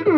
जय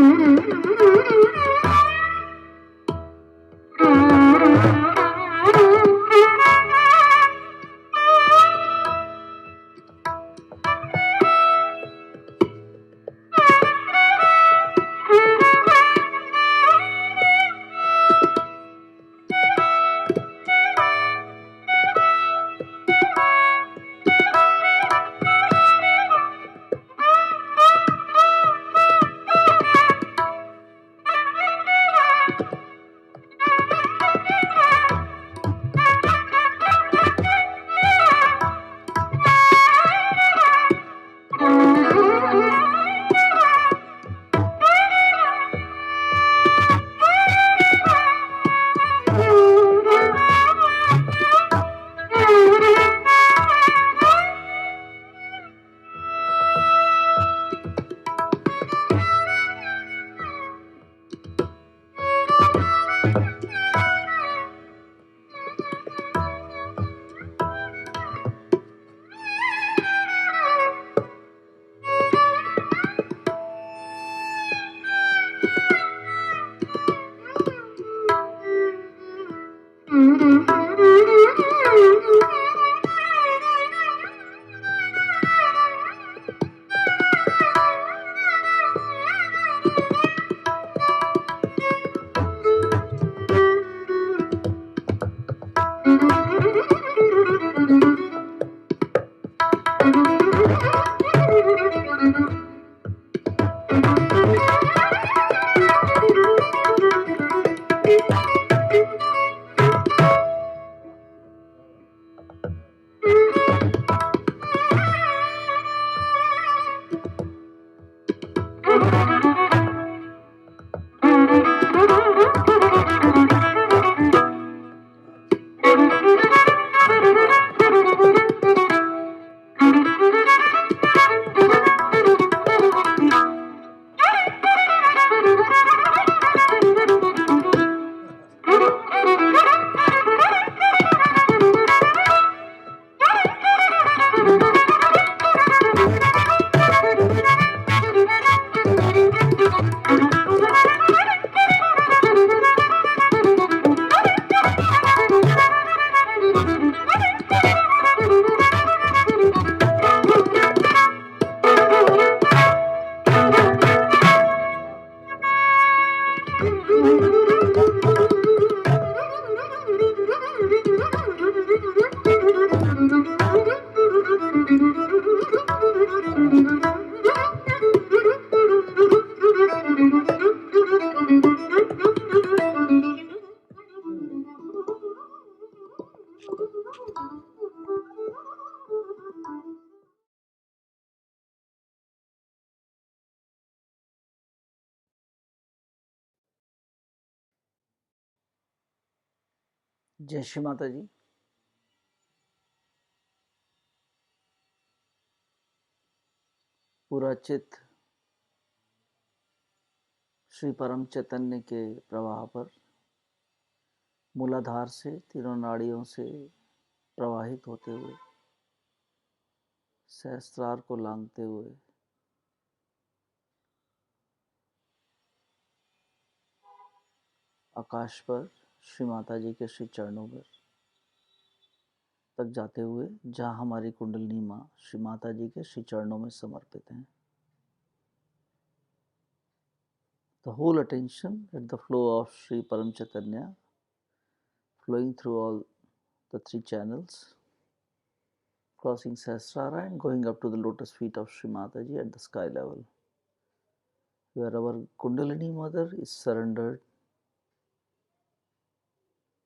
श्री माता जी। पूरा चित्त श्री परम चैतन्य के प्रवाह पर मूलाधार से तीनों नाड़ियों से प्रवाहित होते हुए सहस्त्रार को लांघते हुए आकाश पर श्री माता जी के श्री चरणों पर तक जाते हुए जहाँ हमारी कुंडलिनी माँ श्री माता जी के श्री चरणों में समर्पित हैं। The whole attention at the flow of Sri Param Chaitanya flowing through all the three channels, crossing Sahasrara and going up to the lotus feet of Sri Mataji at the sky level, where our Kundalini Mother is surrendered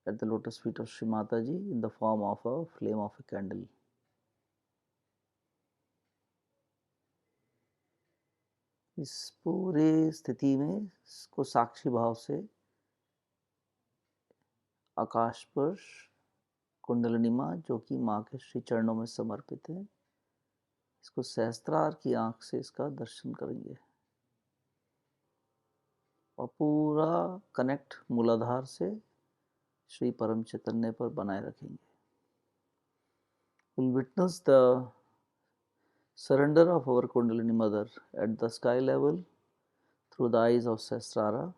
at the lotus feet of Sri Mataji in the form of a flame of a candle. इस पूरे स्थिति में इसको साक्षी भाव से आकाश पर कुंडलिनी माँ जो कि माँ के श्री चरणों में समर्पित है, इसको सहस्त्रार की आंख से इसका दर्शन करेंगे और पूरा कनेक्ट मूलाधार से श्री परम चैतन्य पर बनाए रखेंगे। We'll witness the surrender of our Kundalini Mother at the sky level through the eyes of Sahasrara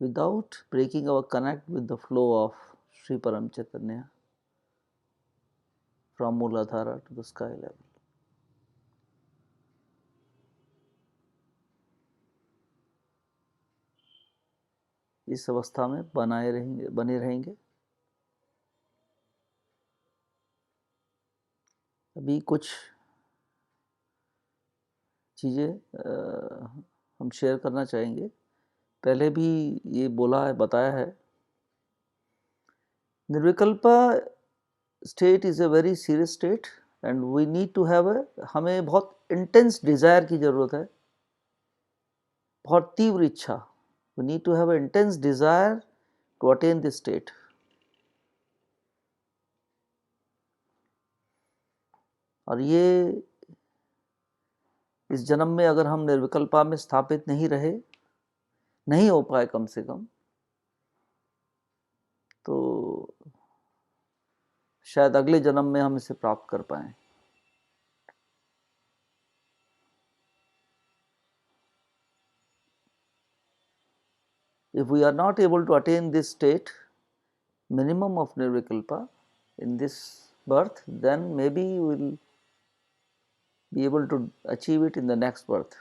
without breaking our connect with the flow of Sri Param Chaitanya from Mooladhara to the sky level. इस अवस्था में बने रहेंगे। अभी कुछ चीज़ें हम share करना चाहेंगे। पहले भी ये बताया है, Nirvikalpa state is a very serious state and we need to have हमें बहुत इंटेंस डिज़ायर की ज़रूरत है, बहुत तीव्र इच्छा। We need to have intense desire to attain this state. और ये इस जन्म में अगर हम निर्विकल्पा में स्थापित नहीं हो पाए कम से कम, तो शायद अगले जन्म में हम इसे प्राप्त कर पाएं। If we are not able to attain this state, minimum of Nirvikalpa in this birth, then maybe we will be able to achieve it in the next birth.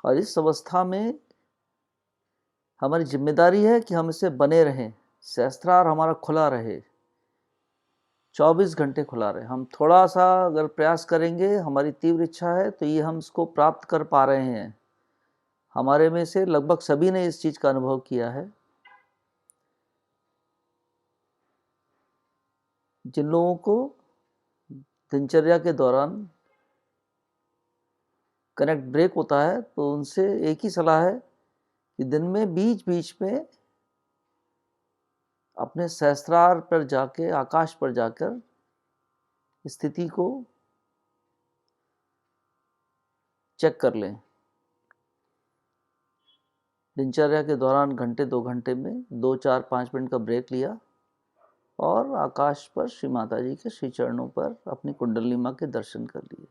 और इस अवस्था में हमारी जिम्मेदारी है कि हम इससे बने रहें, सहस्त्रार हमारा खुला रहे, 24 घंटे खुला रहे। हम थोड़ा सा अगर प्रयास करेंगे, हमारी तीव्र इच्छा है, तो ये हम इसको प्राप्त कर पा रहे हैं। हमारे में से लगभग सभी ने इस चीज़ का अनुभव किया है। जिन लोगों को दिनचर्या के दौरान कनेक्ट ब्रेक होता है, तो उनसे एक ही सलाह है कि दिन में बीच बीच में अपने सहस्त्रार पर जाके, आकाश पर जाकर स्थिति को चेक कर लें। दिनचर्या के दौरान घंटे 2 घंटे में 2, 4, 5 मिनट का ब्रेक लिया और आकाश पर श्री माता जी के श्री चरणों पर अपनी कुंडली माँ के दर्शन कर लिए।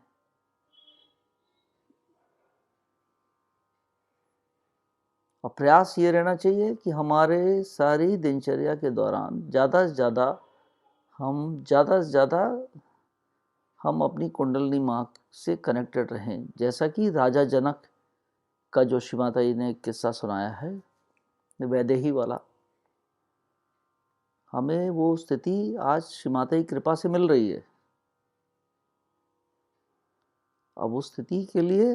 और प्रयास ये रहना चाहिए कि हमारे सारी दिनचर्या के दौरान ज़्यादा से ज़्यादा हम अपनी कुंडली माँ से कनेक्टेड रहें। जैसा कि राजा जनक का जो श्री माता जी ने एक किस्सा सुनाया है, वैदेही वाला, हमें वो स्थिति आज श्री माता की कृपा से मिल रही है। अब उस स्थिति के लिए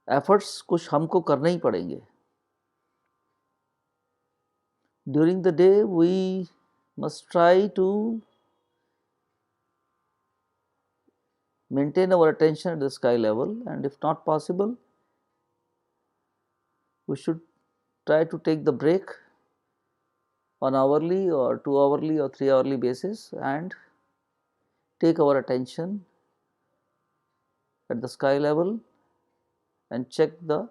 एफर्ट्स कुछ हमको करने ही पड़ेंगे। During the day we must try to maintain our attention at the sky level, and if not possible, we should try to take the break on hourly or 2 hourly or 3 hourly basis and take our attention at the sky level and check the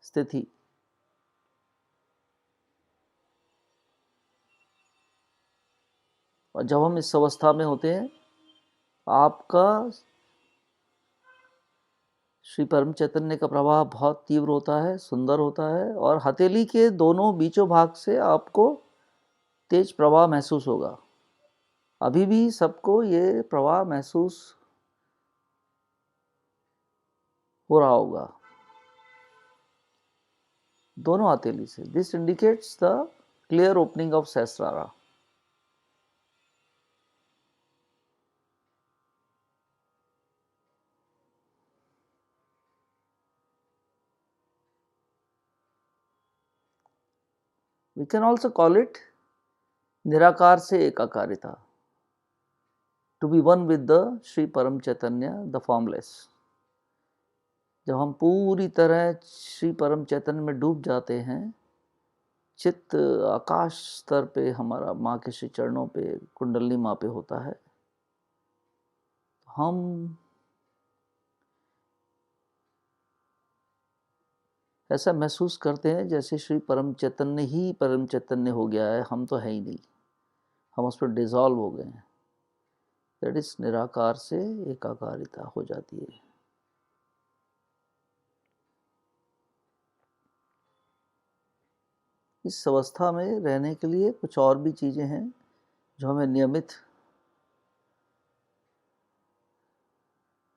स्थिति। और जब हम इस अवस्था में होते हैं, आपका श्री परम चैतन्य का प्रवाह बहुत तीव्र होता है, सुंदर होता है, और हथेली के दोनों बीचों भाग से आपको तेज प्रवाह महसूस होगा। अभी भी सबको ये प्रवाह महसूस हो रहा होगा दोनों हथेली से। This indicates the clear opening of Sahasrara. We can also call it निराकार से एकाकारिता, to be one with the Shri परम चैतन्य, the formless। जब हम पूरी तरह श्री परम चैतन्य में डूब जाते हैं, चित्त आकाश स्तर पे हमारा माँ के श्री चरणों पे, कुंडली माँ पे होता है, हम ऐसा महसूस करते हैं जैसे श्री परम चैतन्य ही परम चैतन्य हो गया है, हम तो है ही नहीं, हम उस पर डिज़ोल्व हो गए हैं। दैट इज निराकार से एकाकारिता हो जाती है। इस अवस्था में रहने के लिए कुछ और भी चीज़ें हैं जो हमें नियमित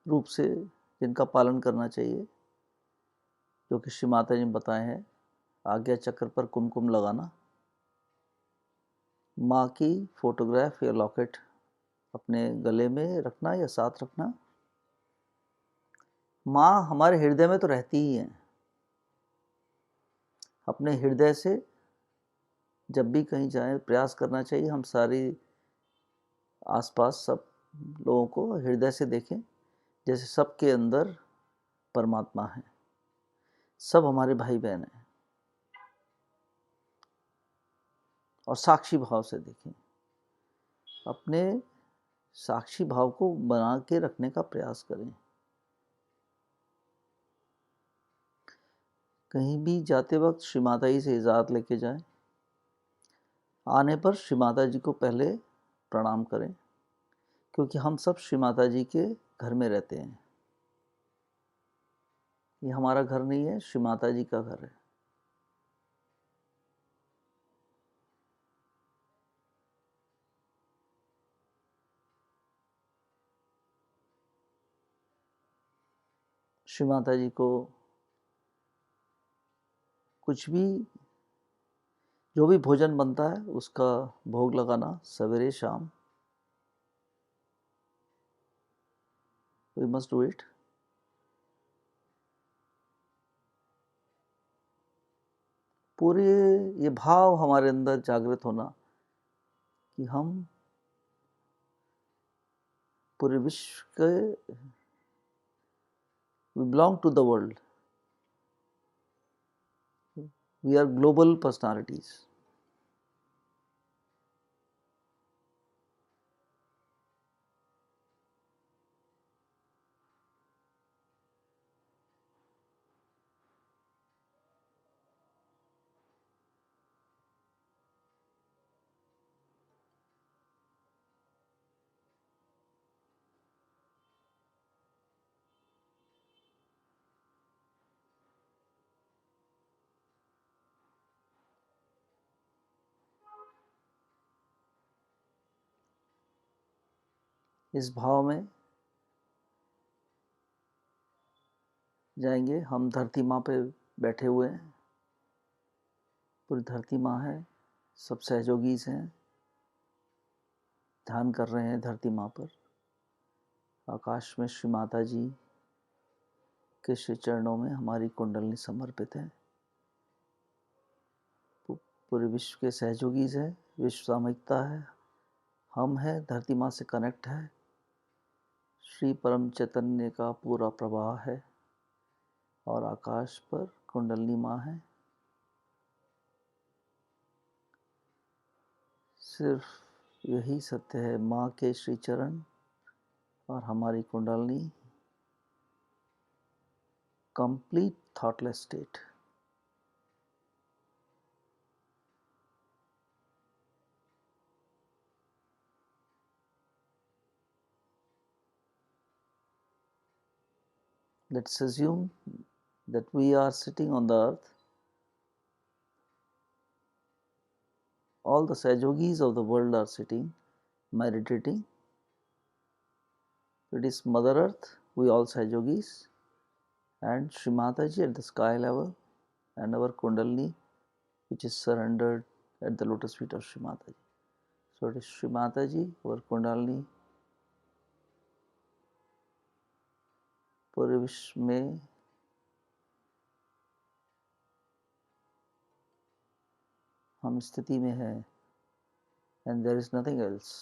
रूप से जिनका पालन करना चाहिए, जो कि श्री माता जी ने बताए हैं। आज्ञा चक्र पर कुमकुम लगाना, माँ की फोटोग्राफ या लॉकेट अपने गले में रखना या साथ रखना। माँ हमारे हृदय में तो रहती ही है। अपने हृदय से जब भी कहीं जाएं प्रयास करना चाहिए हम सारी आसपास सब लोगों को हृदय से देखें, जैसे सबके अंदर परमात्मा है, सब हमारे भाई बहन हैं, और साक्षी भाव से देखें। अपने साक्षी भाव को बना के रखने का प्रयास करें। कहीं भी जाते वक्त श्री माता जी से इजाज़त लेके जाएं। आने पर श्री माता जी को पहले प्रणाम करें, क्योंकि हम सब श्री माता जी के घर में रहते हैं। ये हमारा घर नहीं है, श्री माता जी का घर है। श्री माता जी को कुछ भी, जो भी भोजन बनता है उसका भोग लगाना सवेरे शाम, वी मस्ट डू इट। पूरे ये भाव हमारे अंदर जागृत होना कि हम पूरे विश्व के, we belong to the world, we are global personalities. इस भाव में जाएंगे। हम धरती माँ पे बैठे हुए हैं, पूरी धरती माँ है, सब सहयोगीज हैं, ध्यान कर रहे हैं धरती माँ पर। आकाश में श्री माता जी के श्री चरणों में हमारी कुंडलनी समर्पित है। पूरे विश्व के सहयोगीज है, विश्व सामूहिकता है, हम है, धरती माँ से कनेक्ट है, श्री परम चैतन्य का पूरा प्रवाह है, और आकाश पर कुंडलनी माँ है। सिर्फ यही सत्य है, माँ के श्री चरण और हमारी kundalini, complete thoughtless state. Let's assume that we are sitting on the earth. All the Sahajogis of the world are sitting, meditating. It is Mother Earth, we all Sahajogis, and Shri Mataji at the sky level, and our Kundalini, which is surrendered at the lotus feet of Shri Mataji. So it is Shri Mataji, our Kundalini, पूरे विश्व में हम स्थिति में हैं, and there is nothing else.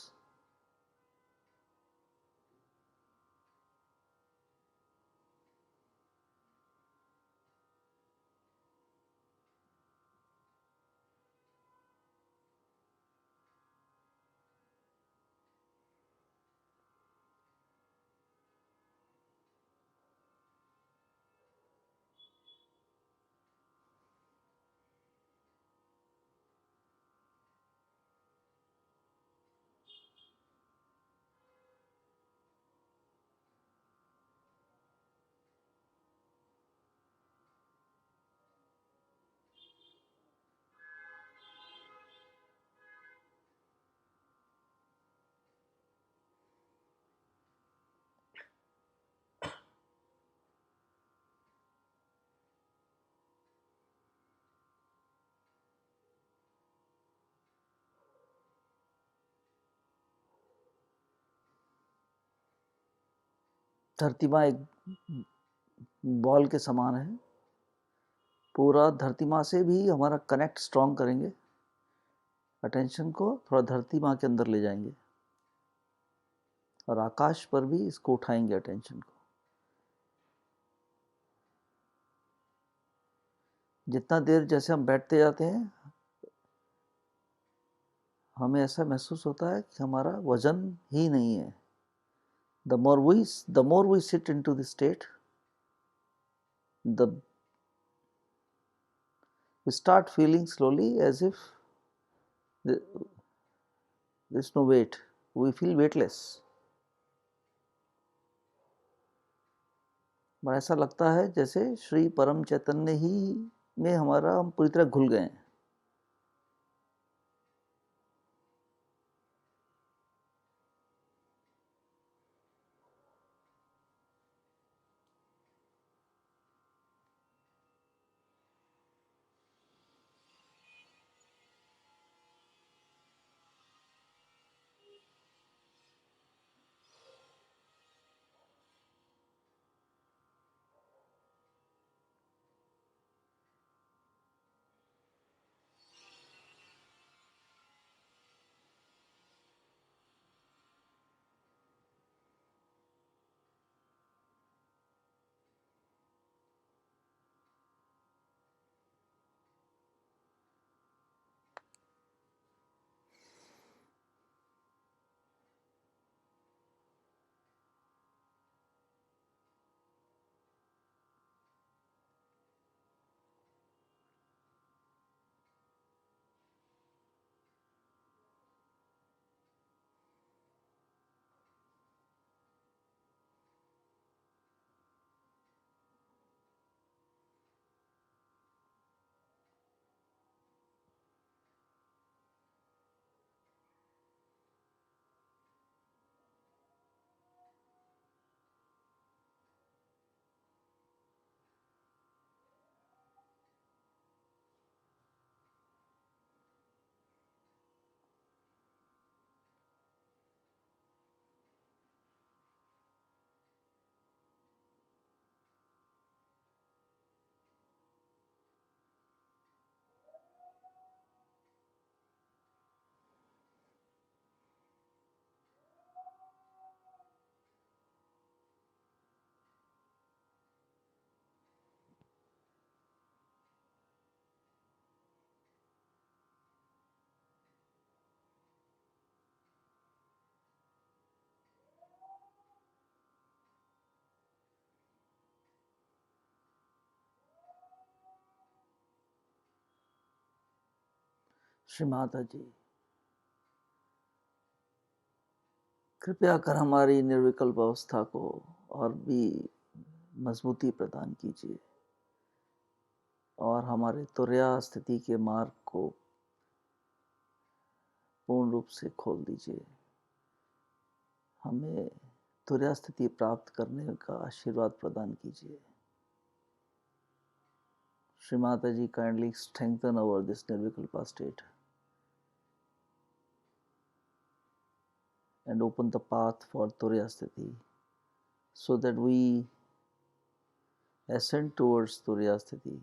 धरती माँ एक बॉल के समान है, पूरा धरती माँ से भी हमारा कनेक्ट स्ट्रॉन्ग करेंगे, अटेंशन को थोड़ा धरती माँ के अंदर ले जाएंगे और आकाश पर भी इसको उठाएंगे अटेंशन को। जितना देर जैसे हम बैठते जाते हैं, हमें ऐसा महसूस होता है कि हमारा वजन ही नहीं है। The more we sit into the state, we start feeling slowly as if there's no weight. We feel weightless. पर ऐसा लगता है जैसे श्री परम चैतन्य ही में हमारा हम पूरी तरह घुल गए हैं। श्री माता जी, कृपया कर हमारी निर्विकल्प अवस्था को और भी मजबूती प्रदान कीजिए और हमारे तुर्या स्थिति के मार्ग को पूर्ण रूप से खोल दीजिए। हमें तुर्या स्थिति प्राप्त करने का आशीर्वाद प्रदान कीजिए। श्री माता जी, kindly strengthen over this Nirvikalpa state and open the path for Turiya Sthiti so that we ascend towards Turiya Sthiti.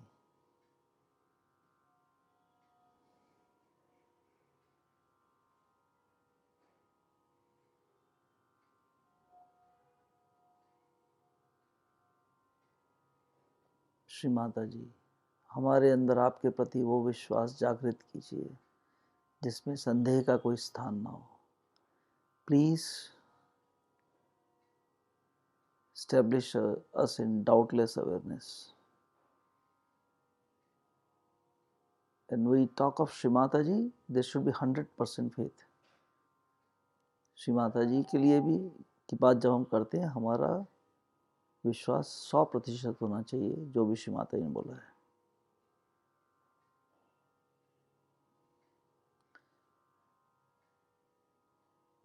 Shri Mata जी, हमारे अंदर आपके प्रति वो विश्वास जागृत कीजिए जिसमें संदेह का कोई स्थान ना हो। Please establish us in doubtless awareness. When we talk of Shri Mata Ji, there should be 100% faith. Shri Mata जी के लिए भी की बात जब हम करते हैं, हमारा विश्वास 100% होना चाहिए जो भी श्री माता जी ने बोला है।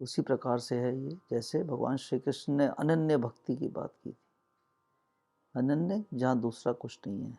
उसी प्रकार से है ये, जैसे भगवान श्री कृष्ण ने अनन्य भक्ति की बात की थी। अनन्य जहाँ दूसरा कुछ नहीं है।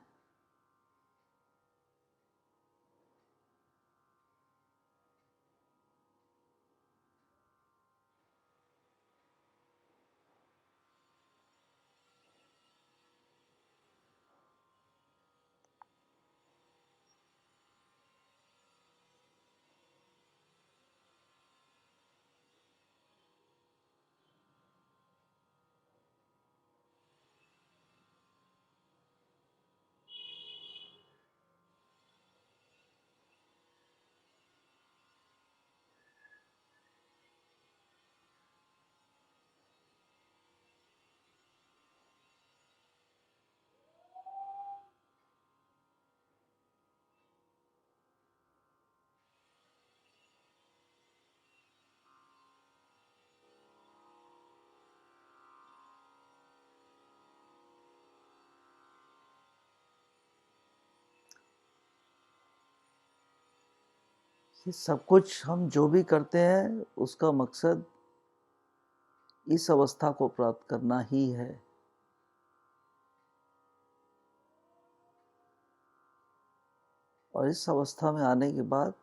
ये सब कुछ हम जो भी करते हैं उसका मकसद इस अवस्था को प्राप्त करना ही है। और इस अवस्था में आने के बाद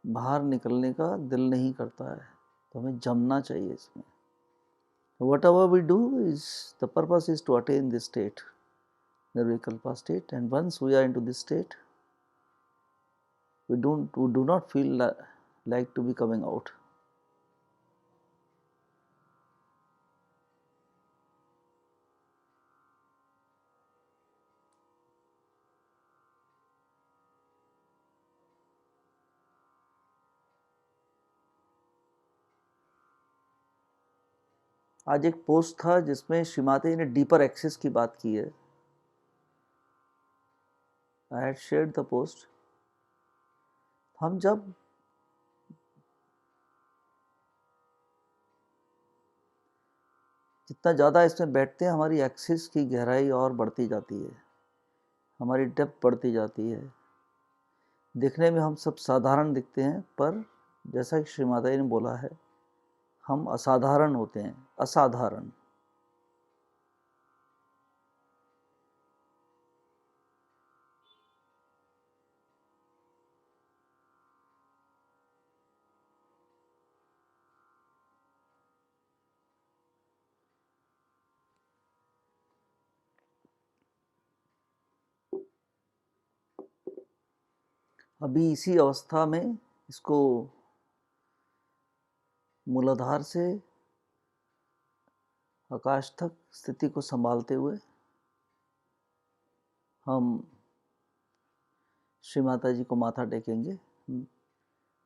बाहर निकलने का दिल नहीं करता है, तो हमें जमना चाहिए इसमें। Whatever we do is the purpose is to attain this state, Nirvikalpa state, and once we are into this state, we do not feel like to be coming out. आज एक पोस्ट था जिसमें श्रीमाता ने डीपर एक्सेस की बात की है। I had shared the post. हम जब जितना ज़्यादा इसमें बैठते हैं हमारी एक्सेस की गहराई और बढ़ती जाती है, हमारी डेप्थ बढ़ती जाती है। दिखने में हम सब साधारण दिखते हैं, पर जैसा कि श्रीमाता ने बोला है, हम असाधारण होते हैं, असाधारण। अभी इसी अवस्था में इसको मूलाधार से आकाश तक स्थिति को संभालते हुए हम श्री माता जी को माथा टेकेंगे।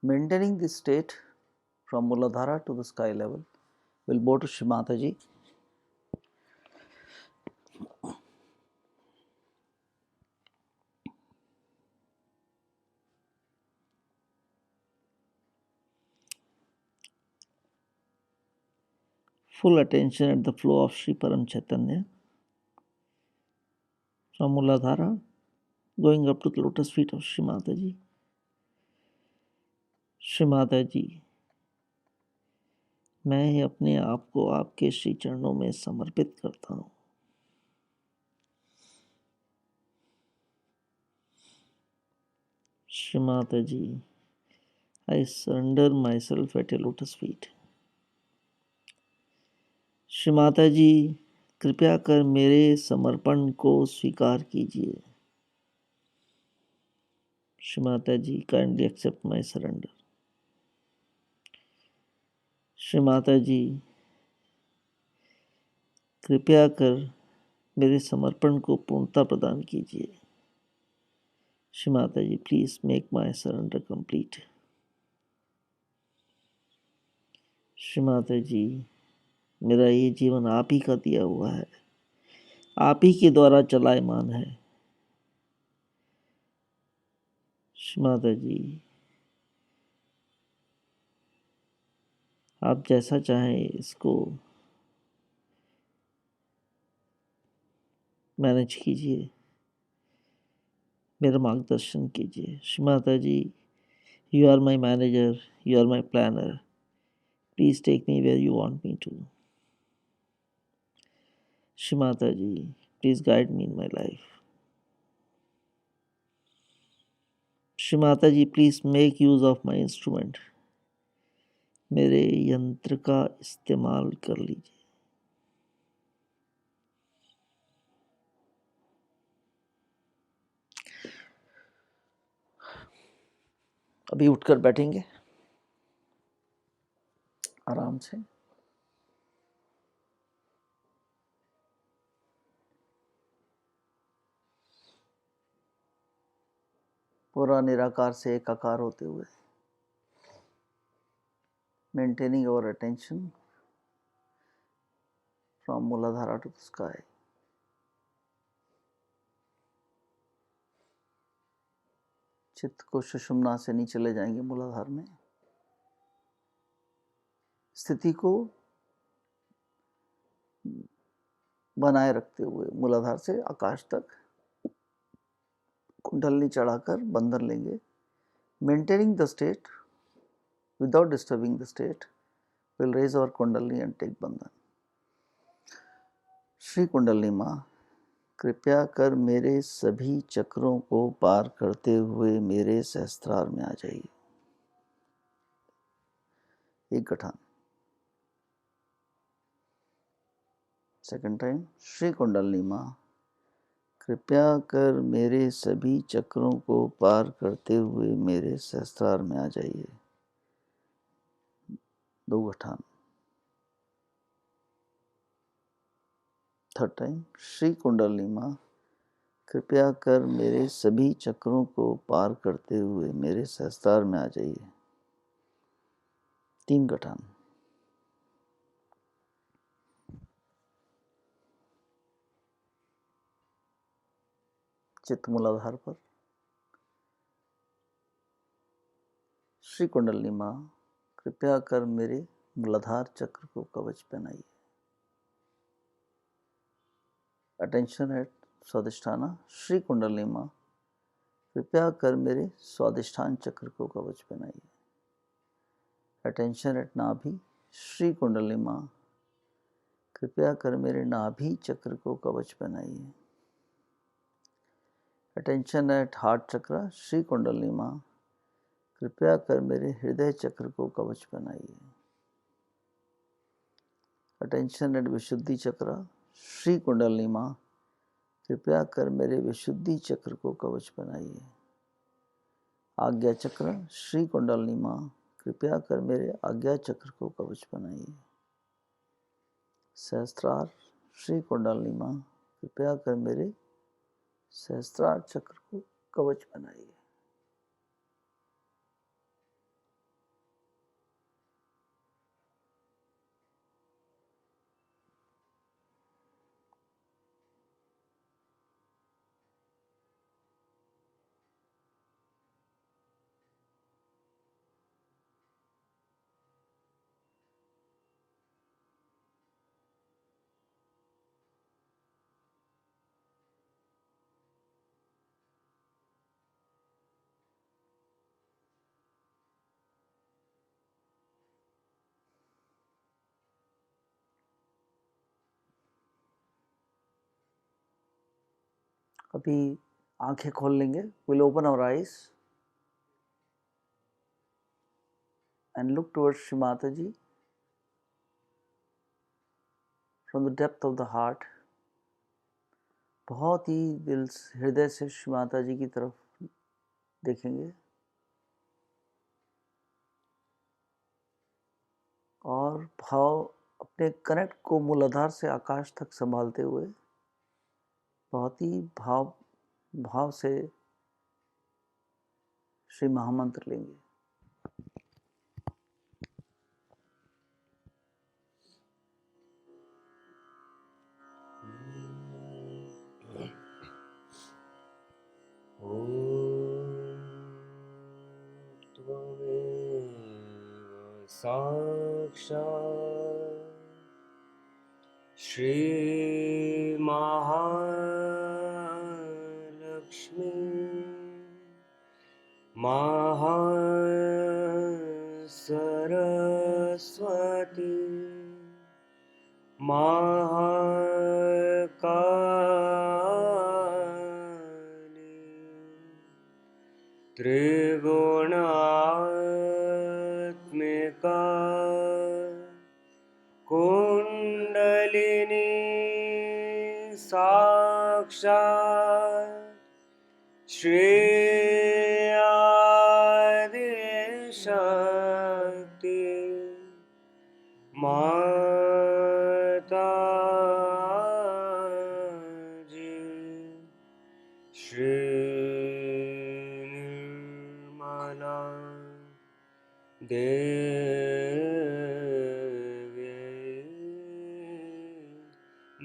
Maintaining this state from Muladhara to the sky level, will bow to Shri Mata ji. Full attention at the flow of Sri Param Chaitanya from Muladhara going up to the lotus feet of Shri Mataji. Shri Mata जी, मैं अपने आप को आपके श्री चरणों में समर्पित करता हूँ। श्री माता जी, I surrender myself at your lotus feet. Shri Mata ji, कृपया कर मेरे समर्पण को स्वीकार कीजिए। Shri Mata ji, kindly accept my surrender. Shri Mata ji, कृपया कर मेरे समर्पण को पूर्णता प्रदान कीजिए। Shri Mata ji, please make my surrender complete. Shri Mata ji, मेरा ये जीवन आप ही का दिया हुआ है, आप ही के द्वारा चलायमान है। श्री माता जी, आप जैसा चाहें इसको मैनेज कीजिए, मेरा मार्गदर्शन कीजिए। Shri Mata ji, you are my manager, you are my planner, please take me where you want me to. Shri Mata ji, please guide me in my life. Shri Mata ji, please make use of my instrument, मेरे यंत्र का इस्तेमाल कर लीजिए। अभी उठकर बैठेंगे आराम से। पूरा निराकार से एकाकार होते हुए maintaining our attention from Muladhara to the sky. चित्त को सुषुम्ना से नीचे ले जाएंगे मूलाधार में। स्थिति को बनाए रखते हुए मूलाधार से आकाश तक कुंडलनी चढ़ाकर बंधन लेंगे। Maintaining the state without disturbing the state will raise our Kundalini and take Bandhan. Shri Kundalini माँ, कृपया कर मेरे सभी चक्रों को पार करते हुए मेरे सहस्त्रार में आ जाइए। एक गठान। सेकंड टाइम, श्री कुंडलिनी माँ, कृपया कर मेरे सभी चक्रों को पार करते हुए मेरे सहस्त्रार में आ जाइए। दो गठान। थर्ड टाइम, श्री कुंडलिनी माँ, कृपया कर मेरे सभी चक्रों को पार करते हुए मेरे सहस्त्रार में आ जाइए। तीन गठान। चित्त मूलाधार पर। श्री कुंडलिनी माँ, कृपया कर मेरे मूलाधार चक्र को कवच पहनाइए। Attention at Swadishthana. श्री कुंडलिनी माँ, कृपया कर मेरे स्वादिष्ठान चक्र को कवच पहनाइए। अटेंशन एट नाभि। श्री कुंडलिनी माँ, कृपया कर मेरे नाभि चक्र को कवच पहनाइए। अटेंशन एट हार्ट चक्र। श्री कुंडलिनी माँ, कृपया कर मेरे हृदय चक्र को कवच पहनाइए। अटेंशन एट विशुद्धि चक्र। श्री कुंडलिनी माँ, कृपया कर मेरे विशुद्धि चक्र को कवच पहनाइए। आज्ञा चक्र। श्री कुंडलिनी माँ, कृपया कर मेरे आज्ञा चक्र को कवच पहनाइए। सहस्त्रार। श्री कुंडलिनी माँ, कृपया कर मेरे सहस्त्रार चक्र को कवच पहनाइए। अभी आंखें खोल लेंगे। Will open our eyes and look towards Shri Mata ji from the depth of the heart. बहुत ही दिल हृदय से श्री माता जी की तरफ देखेंगे और भाव अपने कनेक्ट को मूलाधार से आकाश तक संभालते हुए बहुत ही भाव से श्री महामंत्र लेंगे। त्वमेव साक्षात् श्री महालक्ष्मी महासरस्वती महाकाली त्रिगुणात्मिका कुंडलिनी साक्षात् श्री आदिशक्ति माता जी श्री निर्मला देव्यै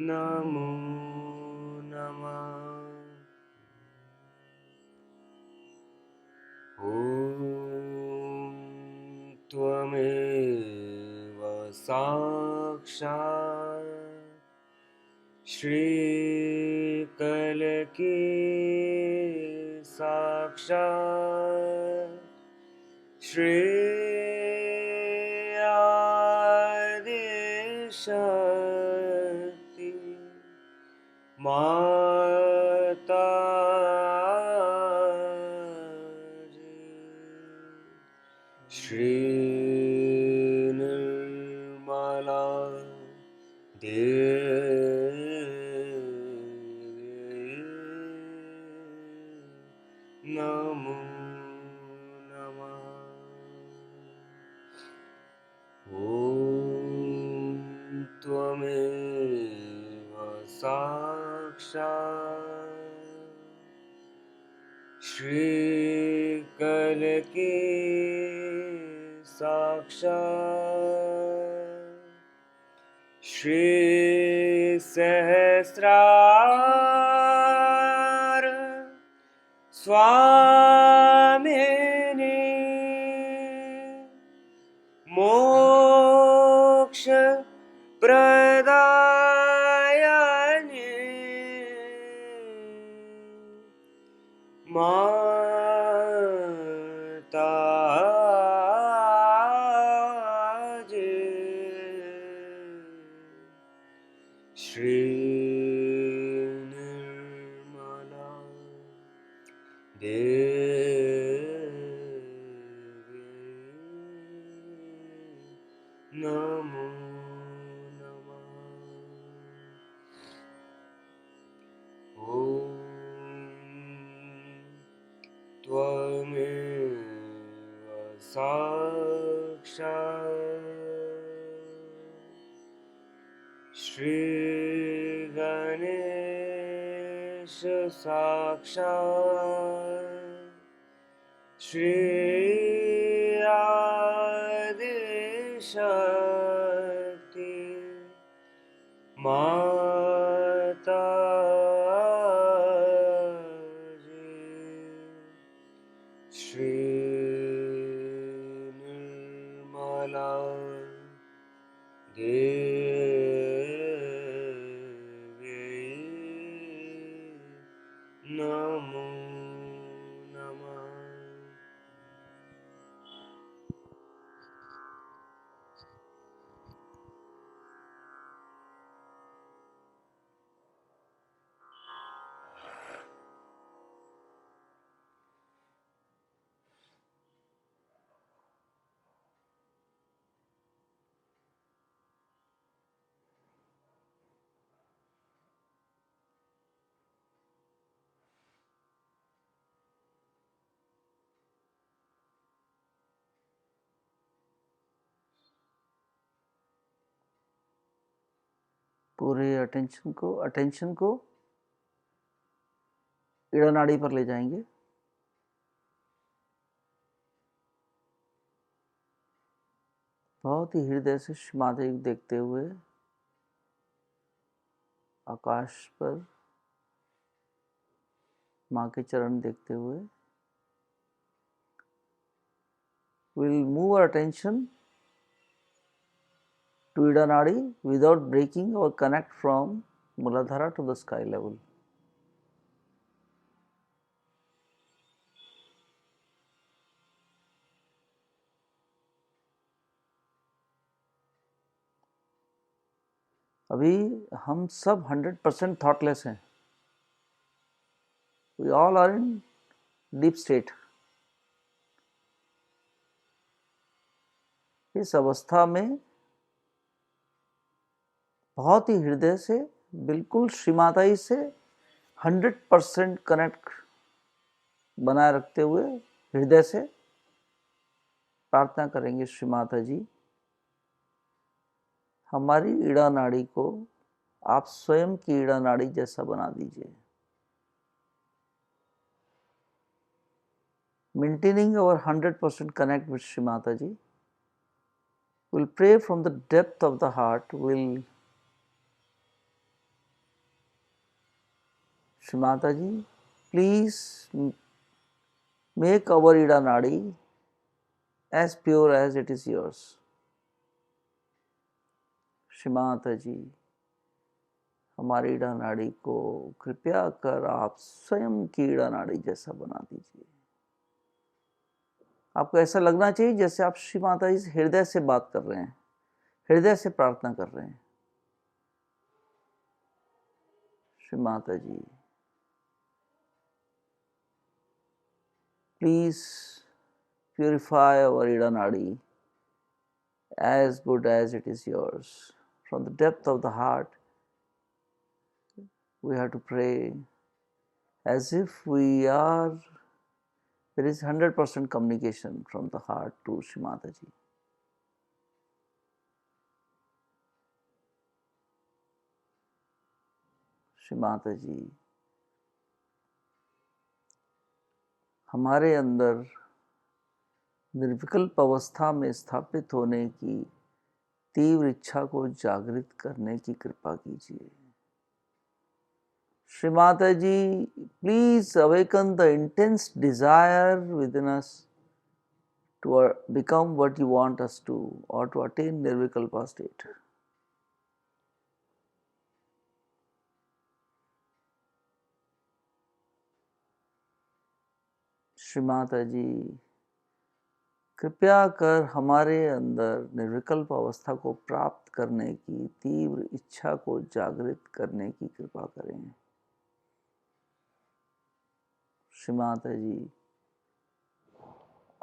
नमो नमः। ॐ त्वमेव साक्षात् श्रीकलकी साक्षात् श्री आदि शक्ति माता श्री निर्मला देवी नमो नमः। ॐ त्वमेव साक्षात् श्रीकलकी साक्षात् श्रीसहस्रार स्वामिने मोक्ष प्रदायने माता श्री निर्मला देवी नमो नमः। ॐ त्वमेव साक्षात् श्रीगणेश साक्षात् श्री आदिशक्ति माता श्री निर्मला देवी नमो नमः। पूरे अटेंशन को ईड़ा नाड़ी पर ले जाएंगे। बहुत ही हृदय से माता जी देखते हुए आकाश पर माँ के चरण देखते हुए we'll move our attention to Ida Nadi without breaking or connect from Muladhara to the sky level. अभी हम सब 100% थॉटलेस हैं। We all are in deep state. इस अवस्था में बहुत ही हृदय से बिल्कुल श्री माता जी से 100% कनेक्ट बनाए रखते हुए हृदय से प्रार्थना करेंगे, श्री माता जी हमारी ईड़ा नाड़ी को आप स्वयं की ईड़ा नाड़ी जैसा बना दीजिए। Maintaining our 100% connect with Shri Mataji, we'll pray from the depth of the heart. Will Shri Mataji, please make our Ida Nadi as pure as it is yours. Shri Mataji, हमारी ईड़ा नाड़ी को कृपया कर आप स्वयं की ईड़ा नाड़ी जैसा बना दीजिए। आपको ऐसा लगना चाहिए जैसे आप श्री माता जी से हृदय से बात कर रहे हैं, हृदय से प्रार्थना कर रहे हैं। Shri Mata ji, please purify our Ida Nadi as good as it is yours. From the depth of the heart, we have to pray as if there is 100% communication from the heart to Shri Mataji. Shri Mataji, हमारे अंदर निर्विकल्प अवस्था में स्थापित होने की तीव्र इच्छा को जागृत करने की कृपा कीजिए। Shri Mataji, please awaken the intense desire within us to become what you want us to, or to attain Nirvikalpa state. Shri Mata ji, कृपया कर हमारे अंदर निर्विकल्प अवस्था को प्राप्त करने की तीव्र इच्छा को जागृत करने की कृपा करें। श्री माता जी,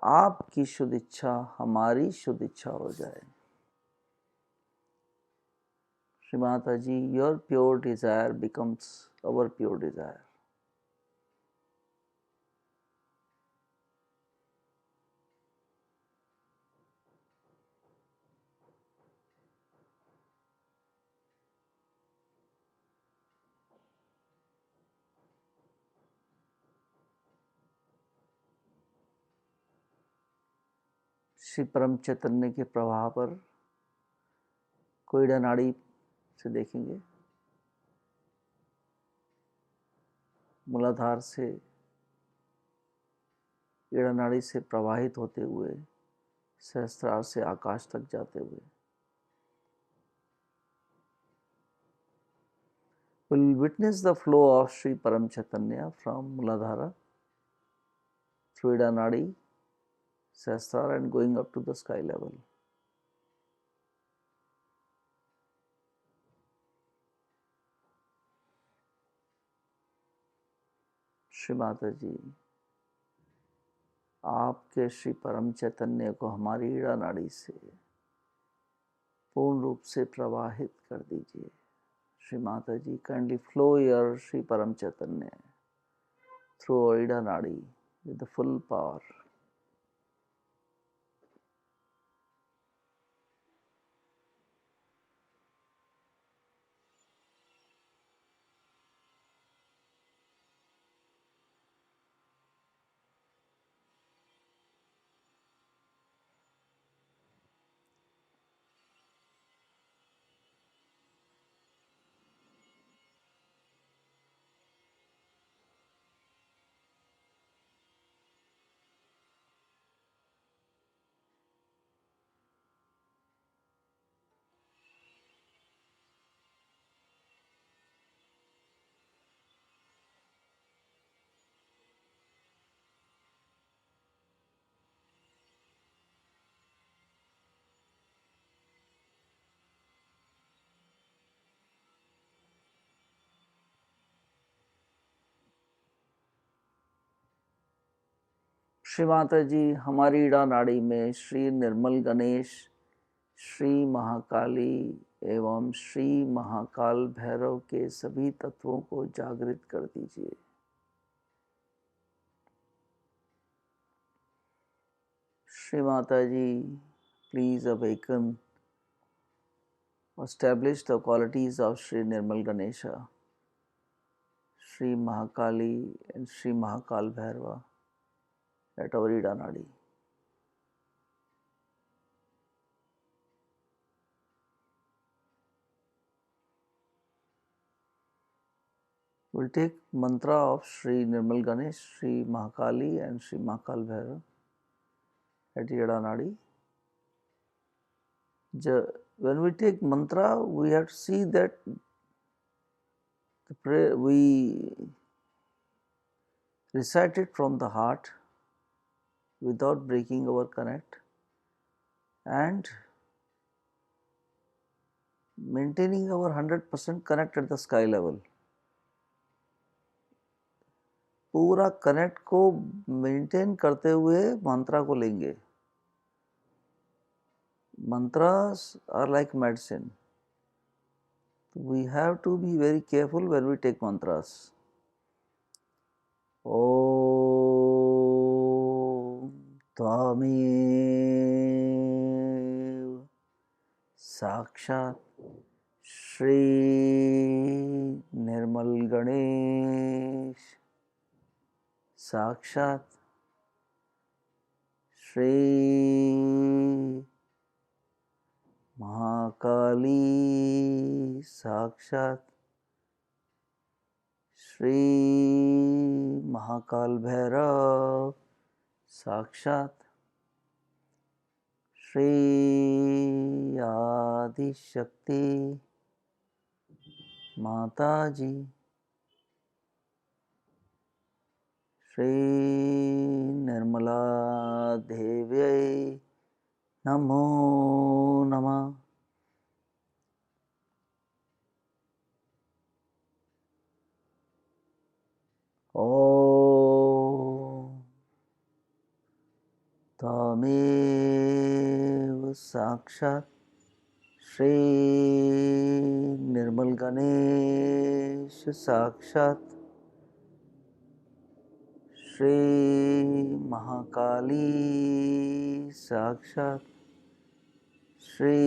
आपकी शुद्ध इच्छा हमारी शुद्ध इच्छा हो जाए। श्री माता जी, your pure desire becomes our pure desire. Shri परम चैतन्य के प्रवाह पर कोयडा नाड़ी से देखेंगे। मूलाधार से ईड़ा नाड़ी से प्रवाहित होते हुए सहस्त्रार से आकाश तक जाते हुए will witness the flow of Sri Param Chaitanya from Muladhara through Ida Nadi, Sahasrara and going up to the sky level. Shri Mata जी, आपके श्री परम चैतन्य को हमारी ईड़ा नाड़ी से पूर्ण रूप से प्रवाहित कर दीजिए। श्री माता जी, kindly flow your Sri Param Chaitanya through our Ida नाड़ी with the full power. Shri Mata ji, हमारी ईड़ा नाड़ी में श्री निर्मल गणेश, श्री महाकाली एवं श्री महाकाल भैरव के सभी तत्वों को जागृत कर दीजिए। श्री माता जी, please awaken, establish the qualities of Sri Nirmal Ganesha, Sri Mahakali and Sri Mahakal Bhairava at our Ida नाड़ी. We'll take mantra of Sri Nirmal Ganesh, Sri Mahakali and Sri Mahakal Bhairava at Ida नाड़ी. When we take mantra, we have to see that we recite it from the heart without breaking our connect and maintaining our 100% connect at the sky level. पूरा connect को maintain करते हुए मंत्रा को लेंगे. Mantras are like medicine. We have to be very careful when we take mantras. Om Tvamev Sakshat Shri Nirmal Ganesh Sakshat Shri Mahakali Sakshat Shri Mahakal Bhairav Sakshat Shri Adi Shakti Mataji Shri Nirmala Devyai Namo Namah. Om Tvamev Sakshat Shri Nirmal Ganesh Sakshat Shri Mahakali Sakshat Shri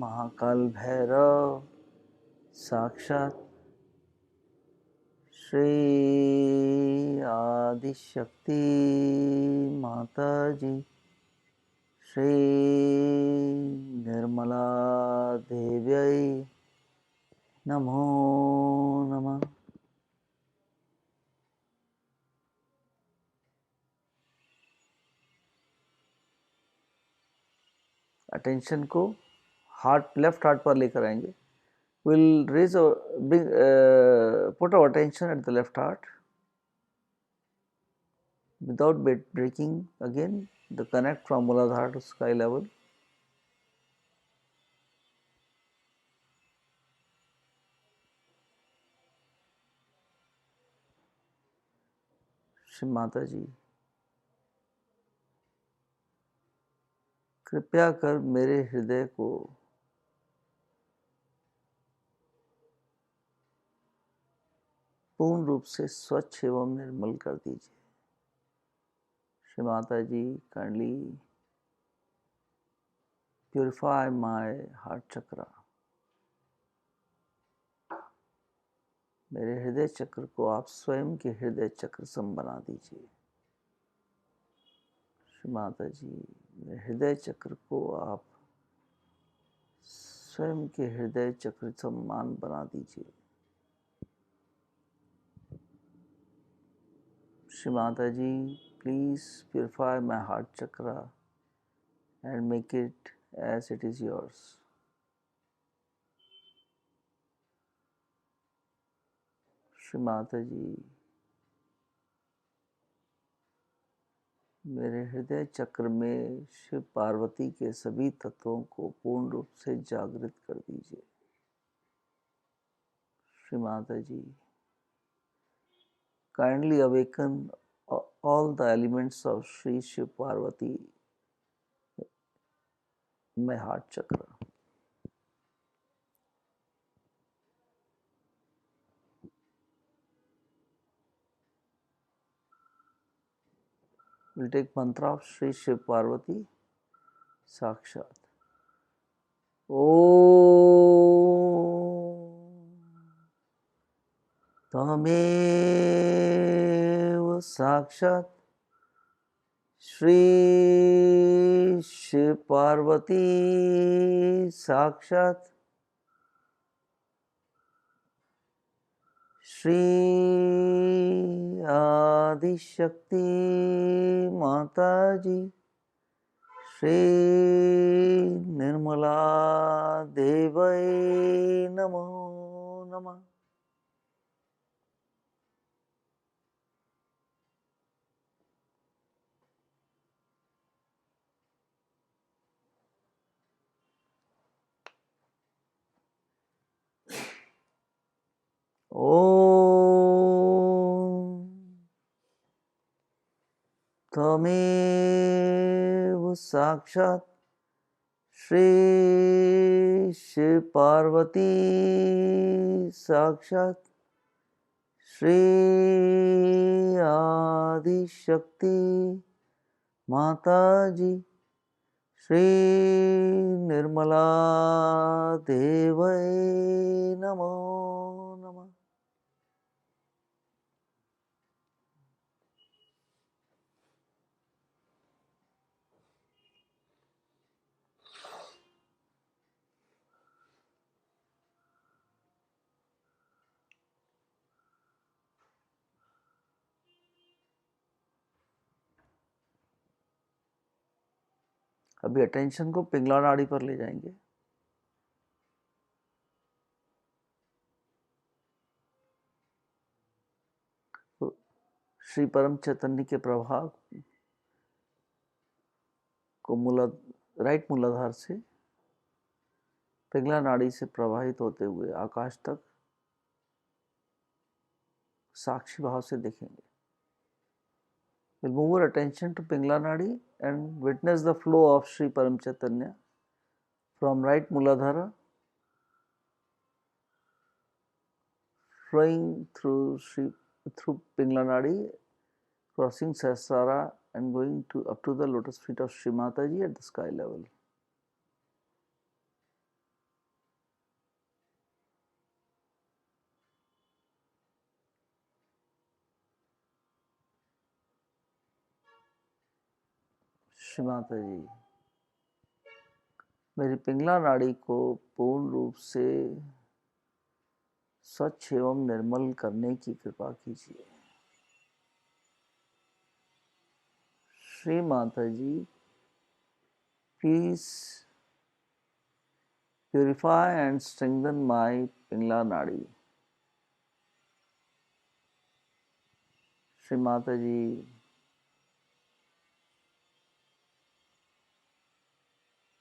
Mahakal Bhairav Sakshat Shri Adi Shakti Mataji Shri Nirmala Devyai Namo Namah. Attention को heart left heart पर लेकर आएंगे. We'll raise our put our attention at the left heart without breaking again the connect from Muladhara to sky level. Shri Mata ji कृपया कर मेरे हृदय को पूर्ण रूप से स्वच्छ एवं निर्मल कर दीजिए. श्री माता जी kindly purify my heart chakra. मेरे हृदय चक्र को आप स्वयं के हृदय चक्र सम बना दीजिए. श्री माता जी मेरे हृदय चक्र को आप स्वयं के हृदय चक्र समान बना दीजिए. श्री माता जी please purify my heart chakra and make it as it is yours. Shri Mata जी मेरे हृदय चक्र में शिव पार्वती के सभी तत्वों को पूर्ण रूप से जागृत कर दीजिए. श्री माता जी kindly awaken all the elements of Shri Shiv Parvati in my heart chakra. We'll take mantra of Shri Shiv Parvati Sakshat. Om Tvamev Sakshat Shri Shiv Parvati Sakshat Shri Adi Shakti Mataji Shri Nirmala Devai Namo Namah. ॐ त्वमेव साक्षात् श्री शिव पार्वती साक्षात् श्री आदिशक्ति माता जी श्री निर्मला देवै नमो नमः। अभी attention को पिंगला नाड़ी पर ले जाएंगे। श्री परम चैतन्य के प्रभाव को राइट मूलाधार से पिंगला नाड़ी से प्रवाहित होते हुए आकाश तक साक्षी भाव से देखेंगे। We'll move our attention to Pingla Nadi and witness the flow of Sri Param Chaitanya from right Muladhara flowing through Pingla Nadi, crossing Sahasrara and going up to the lotus feet of Shri Mataji at the sky level. Shri Mata ji, मेरी पिंगला नाड़ी को पूर्ण रूप से स्वच्छ एवं निर्मल करने की कृपा कीजिए। Shri Mata ji, please purify and strengthen my Pingla Nadi. Shri Mata ji,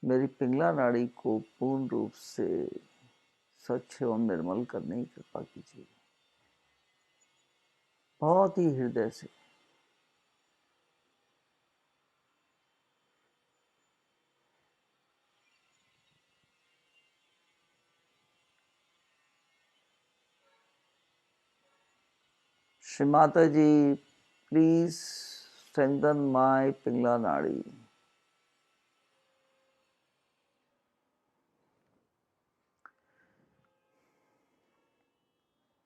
मेरी पिंगला नाड़ी को पूर्ण रूप से स्वच्छ एवं निर्मल करने की कृपा कीजिए। बहुत ही हृदय से Shri Mata ji, please strengthen my Pingala नाड़ी।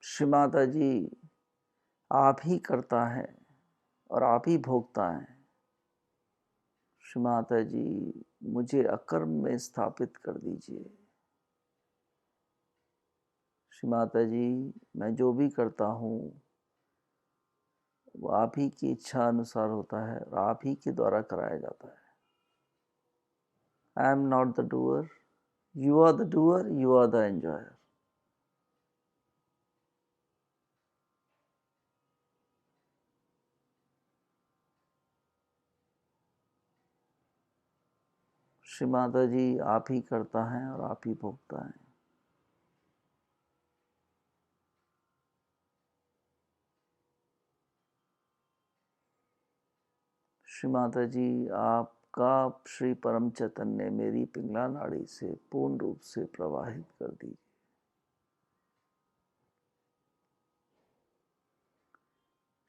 श्री माता जी, आप ही करता है और आप ही भोगता है। श्री माता जी, मुझे अकर्म में स्थापित कर दीजिए। श्री माता जी, मैं जो भी करता हूँ वो आप ही की इच्छा अनुसार होता है और आप ही के द्वारा कराया जाता है। I am not the doer, you are the doer, you are the enjoyer. Shri Mata जी, आप ही करता है और आप ही भोगता है। श्री माता जी, आपका श्री परम चैतन्य मेरी पिंगला नाड़ी से पूर्ण रूप से प्रवाहित कर दीजिए।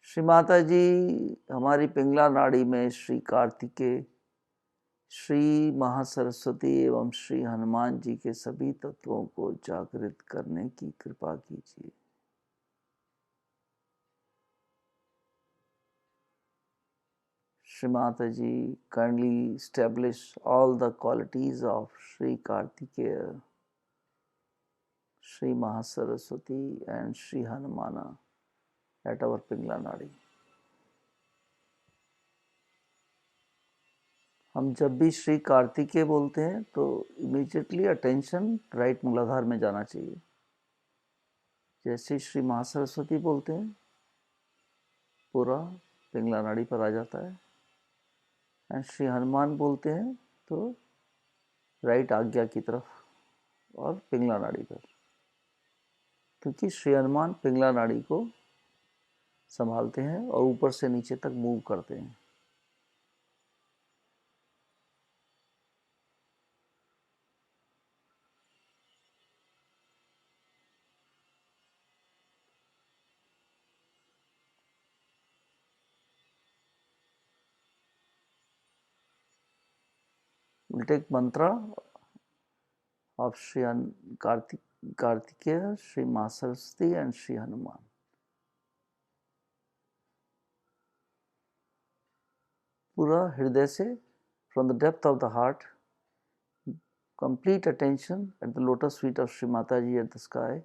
श्री माता जी, हमारी पिंगला नाड़ी में श्री कार्तिकेय, श्री महासरस्वती एवं श्री हनुमान जी के सभी तत्वों को जागृत करने की कृपा कीजिए। Shri Mataji, kindly establish all the qualities of Shri Kartikeya, Shri Mahasaraswati and Shri Hanumana at our Pingla Nadi. हम जब भी श्री कार्तिकेय बोलते हैं तो इमीडिएटली अटेंशन राइट मूलाधार में जाना चाहिए। जैसे श्री महासरस्वती बोलते हैं पूरा पिंगला नाड़ी पर आ जाता है, एंड श्री हनुमान बोलते हैं तो राइट आज्ञा की तरफ और पिंगला नाड़ी पर। क्योंकि श्री हनुमान पिंगला नाड़ी को संभालते हैं और ऊपर से नीचे तक मूव करते हैं। We'll take mantra of Sri Kartikeya, Sri Maa Saraswati and Sri Hanuman. पूरा हृदय से, from the depth of the heart, complete attention at the lotus feet of Sri Mataji at the sky,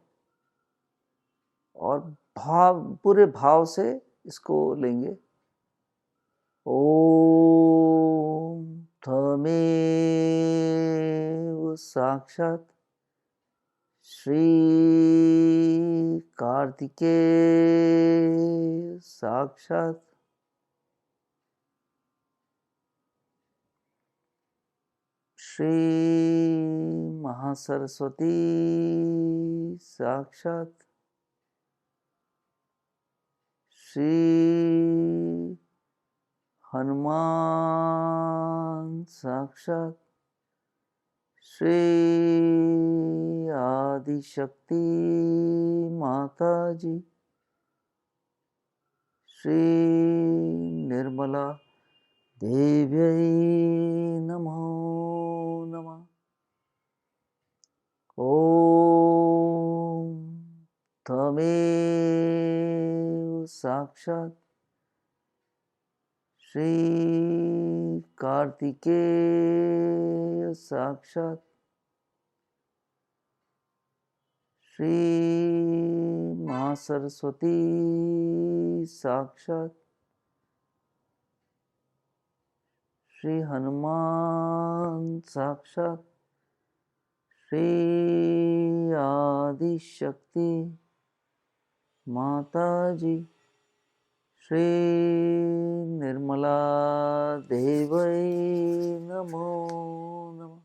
और पूरे भाव से इसको लेंगे। ओम तमेव साक्षात् श्री कार्तिकेय साक्षात् श्री महासरस्वती साक्षात् श्री हनुमान साक्षात् श्री आदिशक्ति माता जी श्री निर्मला देव्यै नमो नमः। ओम तमेव साक्षात् श्री कार्तिकेय साक्षात् श्री माँ सरस्वती साक्षात् श्री हनुमान साक्षात् श्री आदिशक्ति माता जी श्री निर्मला देवै नमो नमः।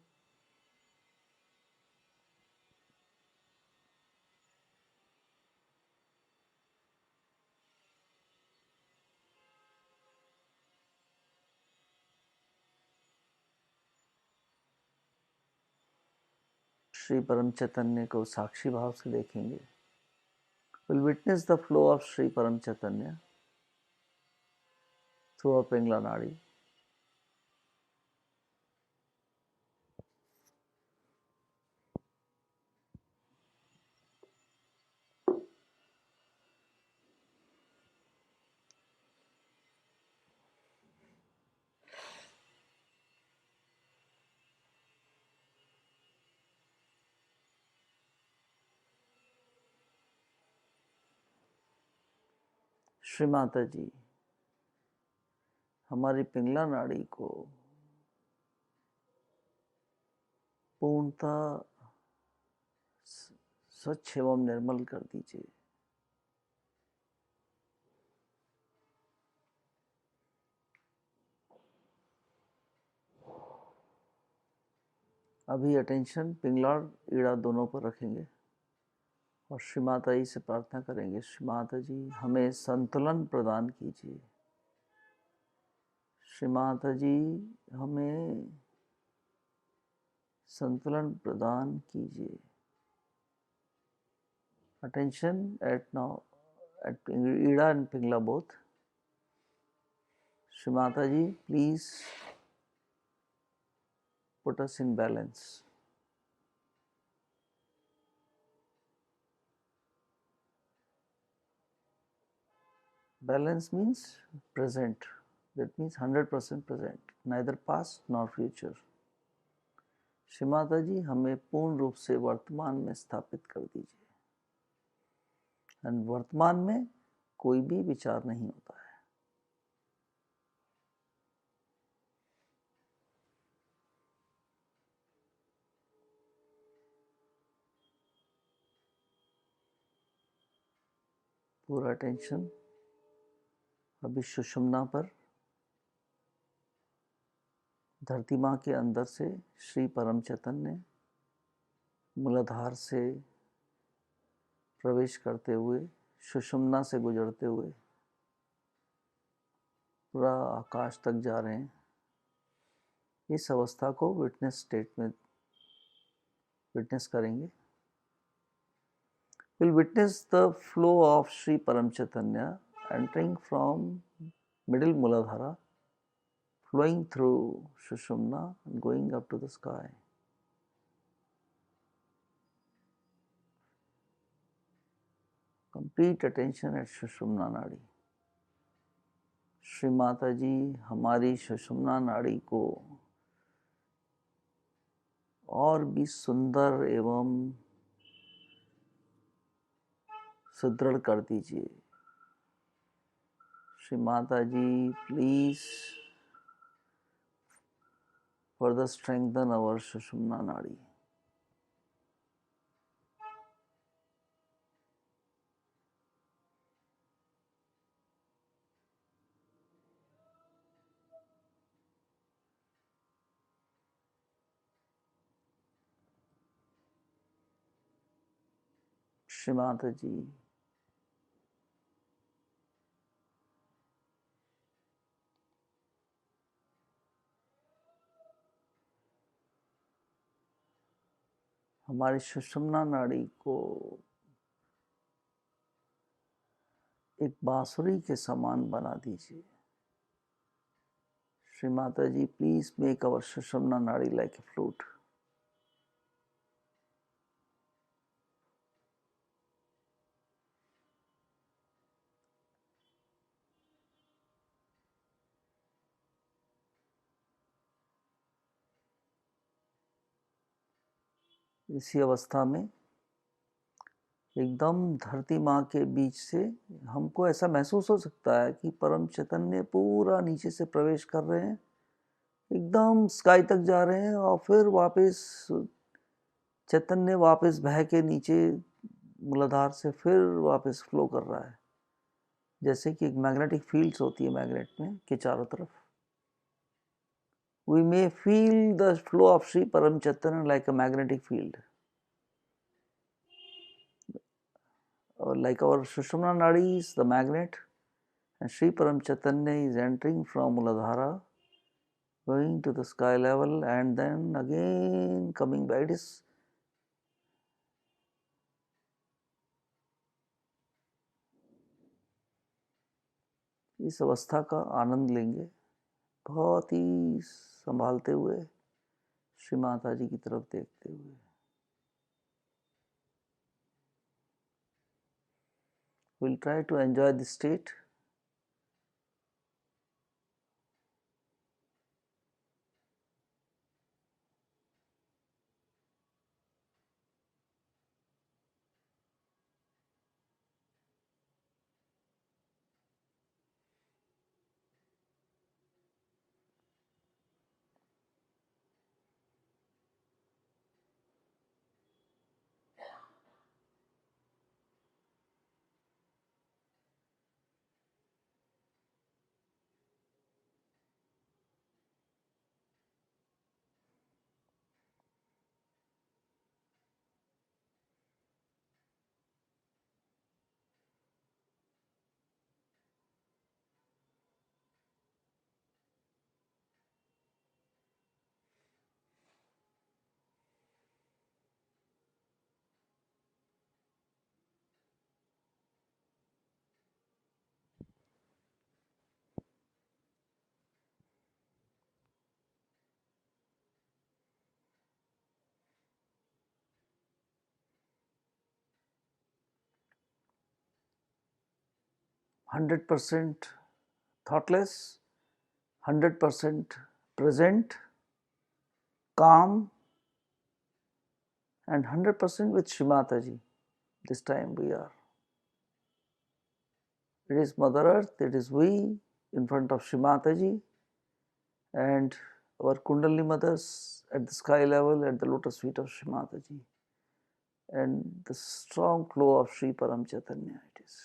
श्री परम चैतन्य को साक्षी भाव से देखेंगे। Will witness the flow of Sri Param Chaitanya through our Pingla Nadi. Shri Mata ji हमारी पिंगला नाड़ी को पूर्णतः स्वच्छ एवं निर्मल कर दीजिए। अभी अटेंशन पिंगला और ईड़ा दोनों पर रखेंगे और श्री माता जी से प्रार्थना करेंगे, श्री माता जी हमें संतुलन प्रदान कीजिए। श्री माता जी हमें संतुलन प्रदान कीजिए। Attention at now at Ida and Pingla both. Shri Mataji, please put us in balance. Balance means present. That means 100% present, neither past nor future. Shri Mata जी हमें पूर्ण रूप से वर्तमान में स्थापित कर दीजिए। और वर्तमान में कोई भी विचार नहीं होता है। पूरा टेंशन अभी सुषुम्ना पर, धरती माँ के अंदर से श्री परम चैतन्य मूलाधार से प्रवेश करते हुए, सुषुम्ना से गुजरते हुए पूरा आकाश तक जा रहे हैं। इस अवस्था को विटनेस स्टेट में विटनेस करेंगे। We'll witness the flow of Sri Param Chaitanya entering from middle Muladhara, flowing through Sushumna and going up to the sky. Complete attention at Sushumna Nadi. Shri Mata ji हमारी सुषुम्ना नाड़ी को और भी सुंदर एवं सुदृढ़ कर दीजिए। Shri Mata ji please further strengthen our Sushumna Nadi. Shri Mata ji हमारी सुषुम्ना नाड़ी को एक बांसुरी के समान बना दीजिए। Shri Mata ji please make our सुषुम्ना नाड़ी लाइक ए फ्लूट। इसी अवस्था में एकदम धरती माँ के बीच से हमको ऐसा महसूस हो सकता है कि परम चैतन्य पूरा नीचे से प्रवेश कर रहे हैं, एकदम स्काई तक जा रहे हैं और फिर वापस चैतन्य वापस बह के नीचे मूलाधार से फिर वापस फ्लो कर रहा है, जैसे कि एक मैग्नेटिक फील्ड्स होती है मैग्नेट में के चारों तरफ। We may feel the flow of Sri Param Chaitanya like a magnetic field. Like our Sushumna Nadi is the magnet, and Sri Param Chaitanya is entering from Muladhara, going to the sky level, and then again coming back. It is इस अवस्था का आनंद लेंगे, बहुत ही संभालते हुए, श्री माता जी की तरफ देखते हुए। We'll try to enjoy this state. %100% thoughtless, 100% present, calm, and 100% with Shrimata ji. This time we are. It is Mother Earth, it is we in front of Shrimata ji, and our Kundalini mothers at the sky level at the lotus feet of Shrimata ji, and the strong flow of Sri Param Chaitanya it is.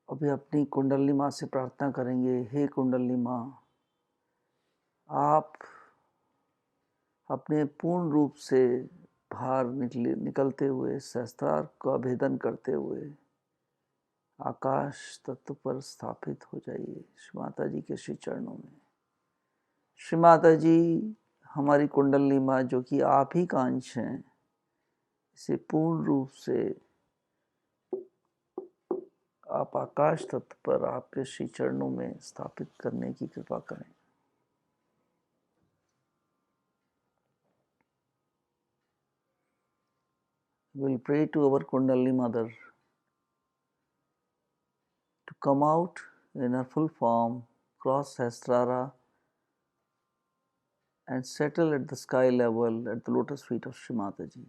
अभी अपनी कुंडली माँ से प्रार्थना करेंगे, हे कुंडली माँ, आप अपने पूर्ण रूप से बाहर निकलते हुए सहस्त्रार का भेदन करते हुए आकाश तत्व पर स्थापित हो जाइए श्री माता जी के श्री चरणों में। श्री माता जी, हमारी कुंडली माँ जो कि आप ही का अंश हैं, इसे पूर्ण रूप से आप आकाश तत्व पर आपके श्री चरणों में स्थापित करने की कृपा करें। We'll pray to our Kundalini Mother to come out in her full form, cross Sahasrara and settle at the sky level at the lotus feet of Shri Mataji.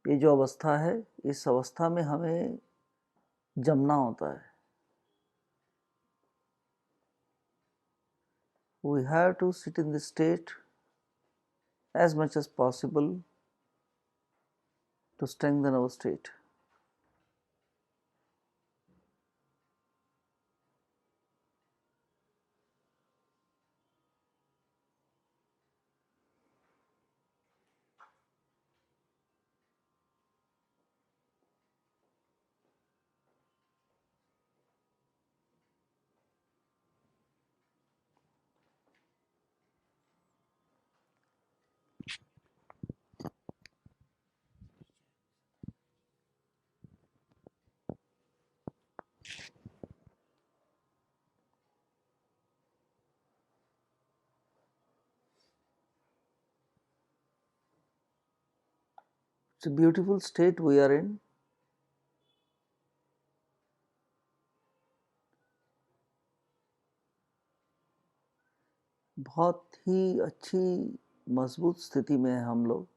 ये जो अवस्था है, इस अवस्था में हमें जमना होता है। We have to sit in this state as much as possible to strengthen our state. It's a beautiful state we are in. बहुत ही अच्छी मजबूत स्थिति में हैं हम लोग।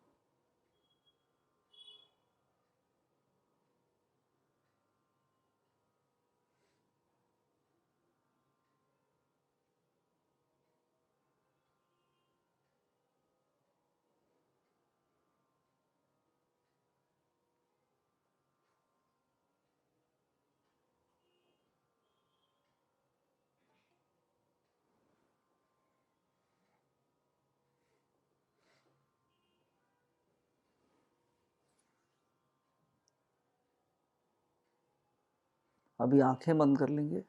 अभी आंखें बंद कर लेंगे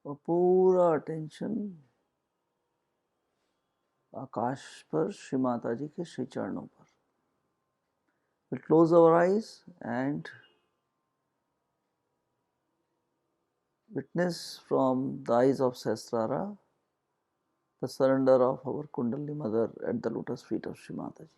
और पूरा अटेंशन आकाश पर श्री माता जी के श्री चरणों पर। We'll close our eyes and witness from the eyes of Sahasrara the surrender of our Kundalini Mother at the lotus feet of Shri Mataji.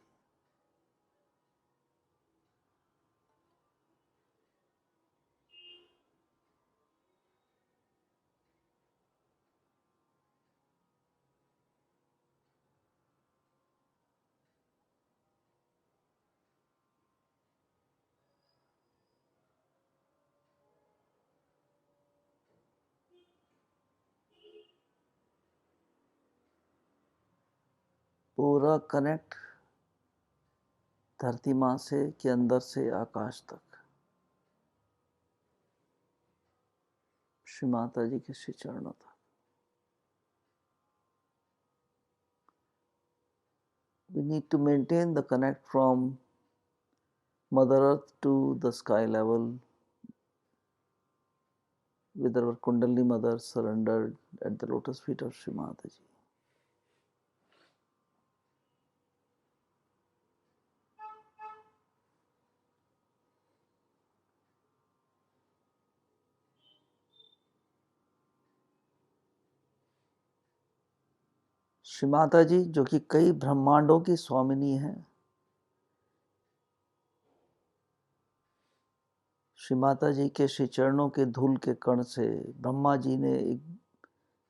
पूरा कनेक्ट धरती माँ से के अंदर से आकाश तक श्री माता जी के श्री चरणों तक। We need to maintain the connect from Mother Earth to the sky level with our Kundalini Mother surrendered at the lotus feet of Shri Mataji. Shri Mata जी जो कि कई ब्रह्मांडों की स्वामिनी हैं, श्री माता जी के श्री चरणों के धूल के कण से ब्रह्मा जी ने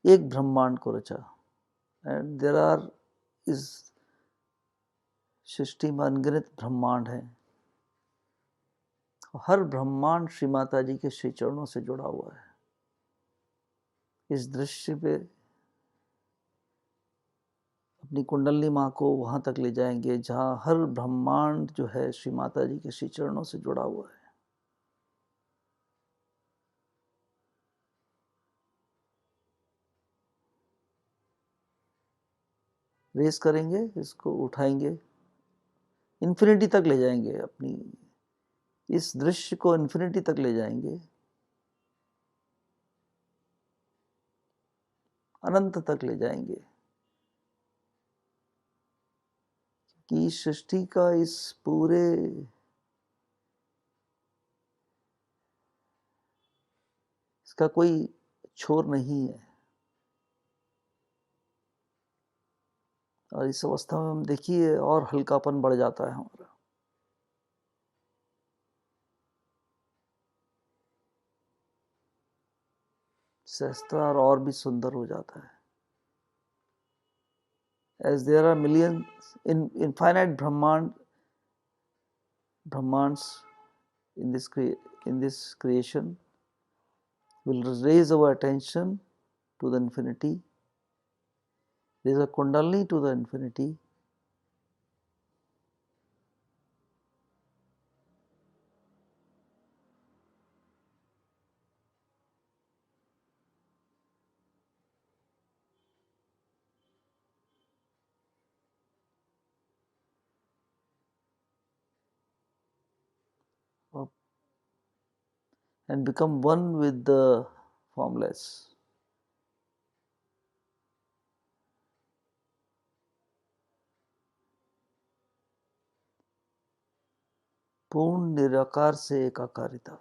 एक ब्रह्मांड को रचा। एंड देयर आर इस सृष्टि में अनगिनत ब्रह्मांड हैं। हर ब्रह्मांड श्री माता जी के श्री चरणों से जुड़ा हुआ है। इस दृश्य पे अपनी कुंडली माँ को वहाँ तक ले जाएंगे जहाँ हर ब्रह्मांड जो है श्री माता जी के श्री चरणों से जुड़ा हुआ है। रेस करेंगे, इसको उठाएंगे, इन्फिनिटी तक ले जाएंगे, अपनी इस दृश्य को इन्फिनिटी तक ले जाएंगे, अनंत तक ले जाएंगे कि सृष्टि का इस पूरे इसका कोई छोर नहीं है। और इस अवस्था में हम देखिए और हल्कापन बढ़ जाता है हमारा। सहस्त्रार और भी सुंदर हो जाता है। As there are millions in infinite brahmands in this creation, will raise our attention to the infinity. There is a kundalini to the infinity. And become one with the formless. पूर्ण निराकार से एकाकारिता।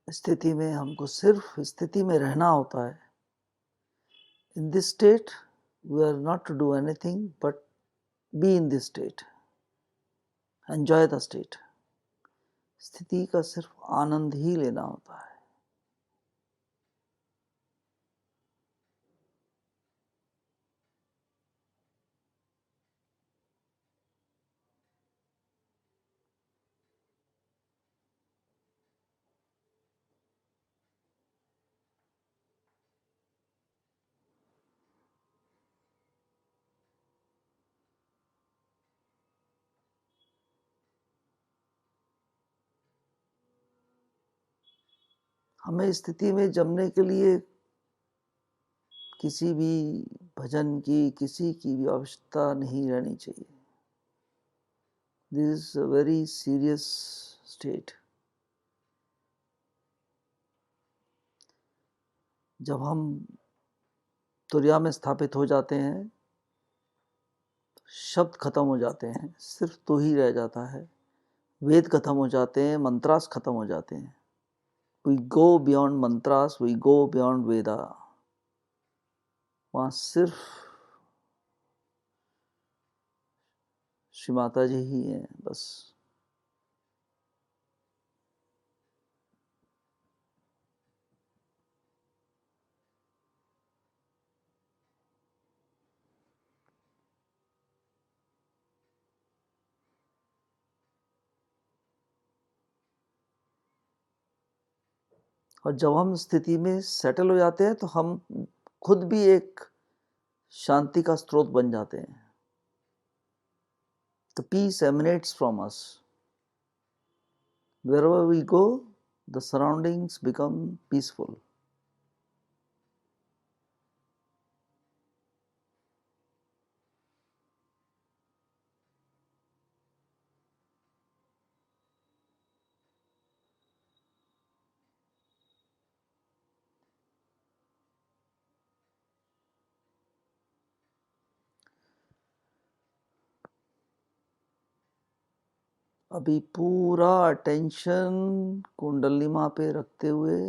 स्थिति में हमको सिर्फ स्थिति में रहना होता है। In this state, we are not to do anything but be in this state. Enjoy the state. स्थिति का सिर्फ आनंद ही लेना होता है। हमें स्थिति में जमने के लिए किसी भी भजन की, किसी की भी आवश्यकता नहीं रहनी चाहिए। This is a very serious state. जब हम तुर्या में स्थापित हो जाते हैं, शब्द खत्म हो जाते हैं, सिर्फ तू ही रह जाता है, वेद खत्म हो जाते हैं, मंत्रास खत्म हो जाते हैं। We go beyond mantras, we go beyond Veda. वहाँ सिर्फ श्री माता जी ही हैं बस। और जब हम स्थिति में सेटल हो जाते हैं तो हम खुद भी एक शांति का स्रोत बन जाते हैं। The peace emanates from us. Wherever we go, the surroundings become peaceful. अभी पूरा अटेंशन कुंडली माँ पे रखते हुए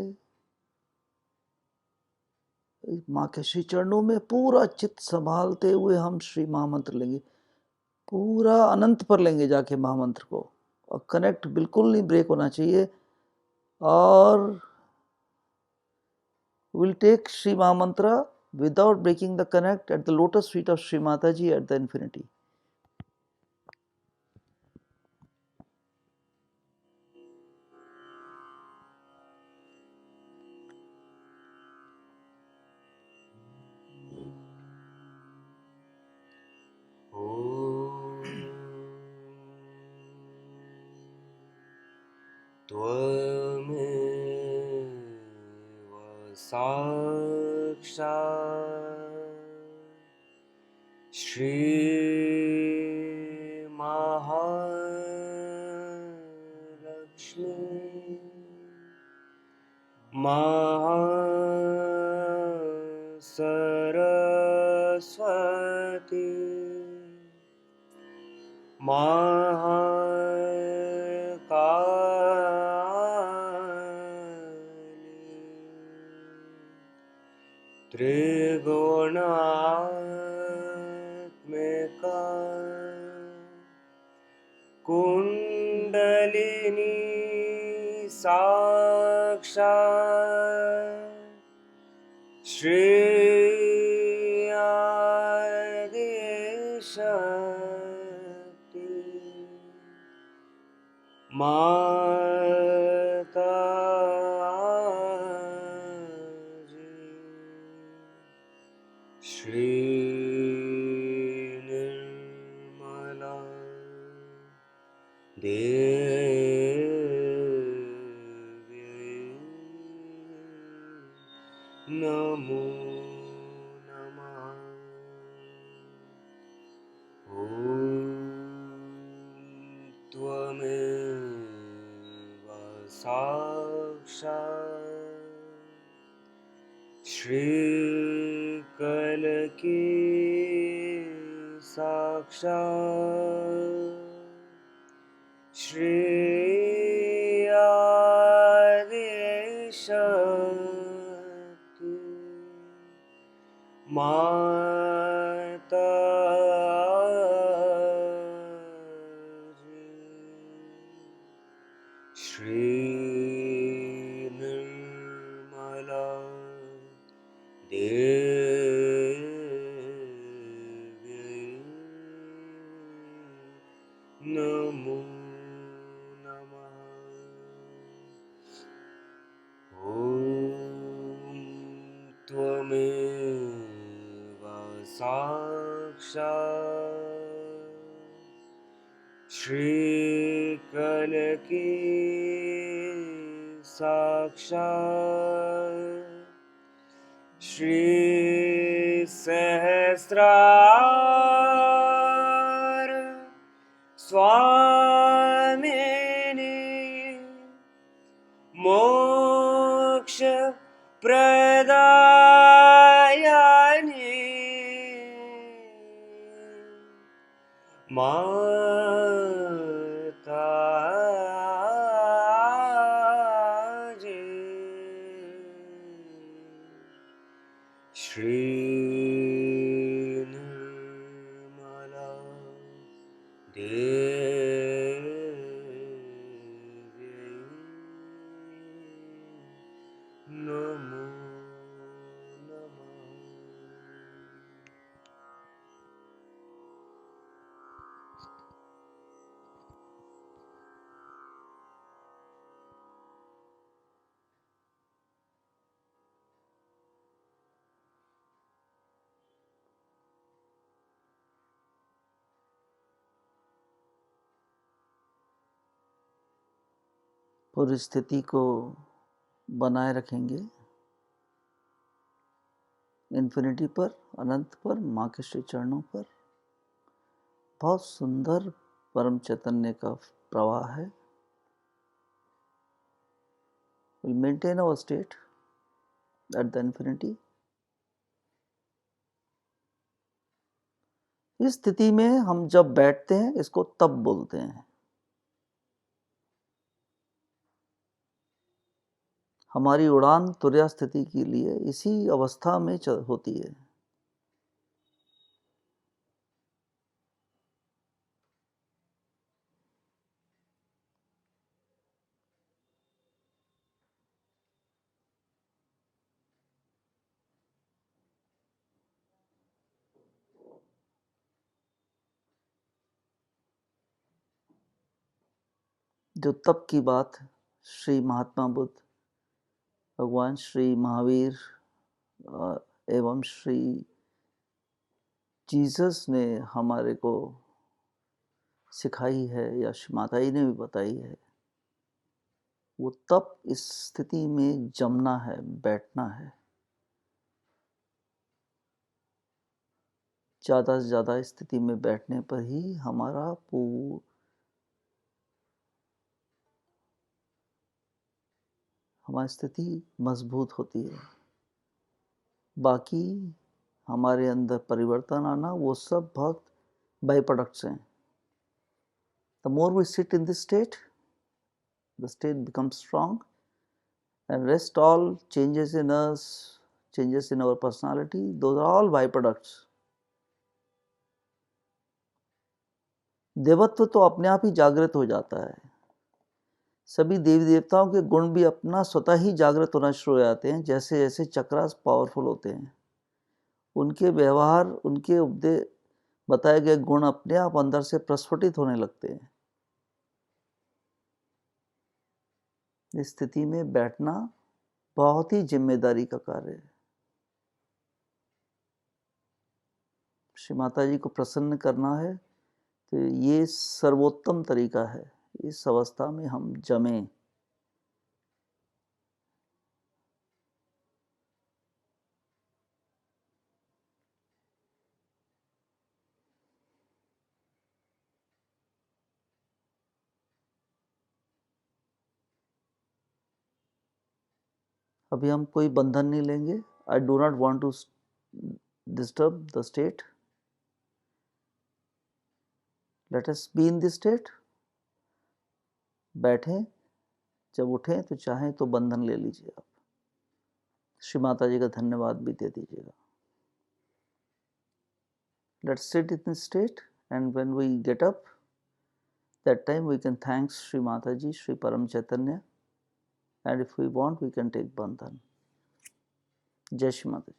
माँ के श्री चरणों में पूरा चित्त संभालते हुए हम श्री महामंत्र लेंगे। पूरा अनंत पर लेंगे जाके महामंत्र को, और कनेक्ट बिल्कुल नहीं ब्रेक होना चाहिए। और विल टेक श्री महामंत्र without breaking the connect at the lotus feet of Sri Mataji at the infinity. त्वमेव साक्षात् श्री महालक्ष्मी महासरस्वती महाकाली त्रिगुणात्मिका कुंडलिनी साक्षात् श्री आदिशक्ति माताजी श्री निर्मला देवी नमो नमः। ॐ त्वमेव साक्षात् श्रीकलकी साक्षात् श्री आदिशक्ति माताजी श्री निर्मला देवी नमो नमः। ॐ त्वमेव साक्षात् श्रीकलकी साक्षात् श्री सहस्रार स्वामिनी मोक्ष प्रदायिनी माताजी पूरी स्थिति को बनाए रखेंगे इन्फिनिटी पर, अनंत पर, माँ के श्री चरणों पर। बहुत सुंदर परम चैतन्य का प्रवाह है। We'll maintain our state at the infinity. इस स्थिति में हम जब बैठते हैं इसको तब बोलते हैं। हमारी उड़ान तुर्या स्थिति के लिए इसी अवस्था में होती है। जो तप की बात श्री महात्मा बुद्ध, भगवान श्री महावीर एवं श्री जीसस ने हमारे को सिखाई है या श्री माता जी ने भी बताई है, वो तप इस स्थिति में जमना है, बैठना है। ज़्यादा से ज़्यादा स्थिति में बैठने पर ही हमारा हमारी स्थिति मजबूत होती है। बाकी हमारे अंदर परिवर्तन आना वो सब बहुत बाई प्रोडक्ट्स हैं। The more we sit in this state, the state becomes strong, and rest all changes in us, changes in our personality, those are all byproducts. देवत्व तो अपने आप ही जागृत हो जाता है। सभी देवी देवताओं के गुण भी अपना स्वतः ही जागृत होना शुरू हो जाते हैं जैसे जैसे चक्रास पावरफुल होते हैं। उनके व्यवहार, उनके उपदेश बताए गए गुण अपने आप अंदर से प्रस्फुटित होने लगते हैं। इस स्थिति में बैठना बहुत ही जिम्मेदारी का कार्य है। श्री माता जी को प्रसन्न करना है तो ये सर्वोत्तम तरीका है। इस अवस्था में हम जमें। अभी हम कोई बंधन नहीं लेंगे। I do not want to disturb the state. Let us be in this state. बैठें, जब उठें तो चाहें तो बंधन ले लीजिए आप। श्री माता जी का धन्यवाद भी दे दीजिएगा। Let's sit in this state and when we get up, that time we can thank Shri Mataji, Shri Param Chaitanya, and if we want we can take bandhan. Jai Shri Mataji.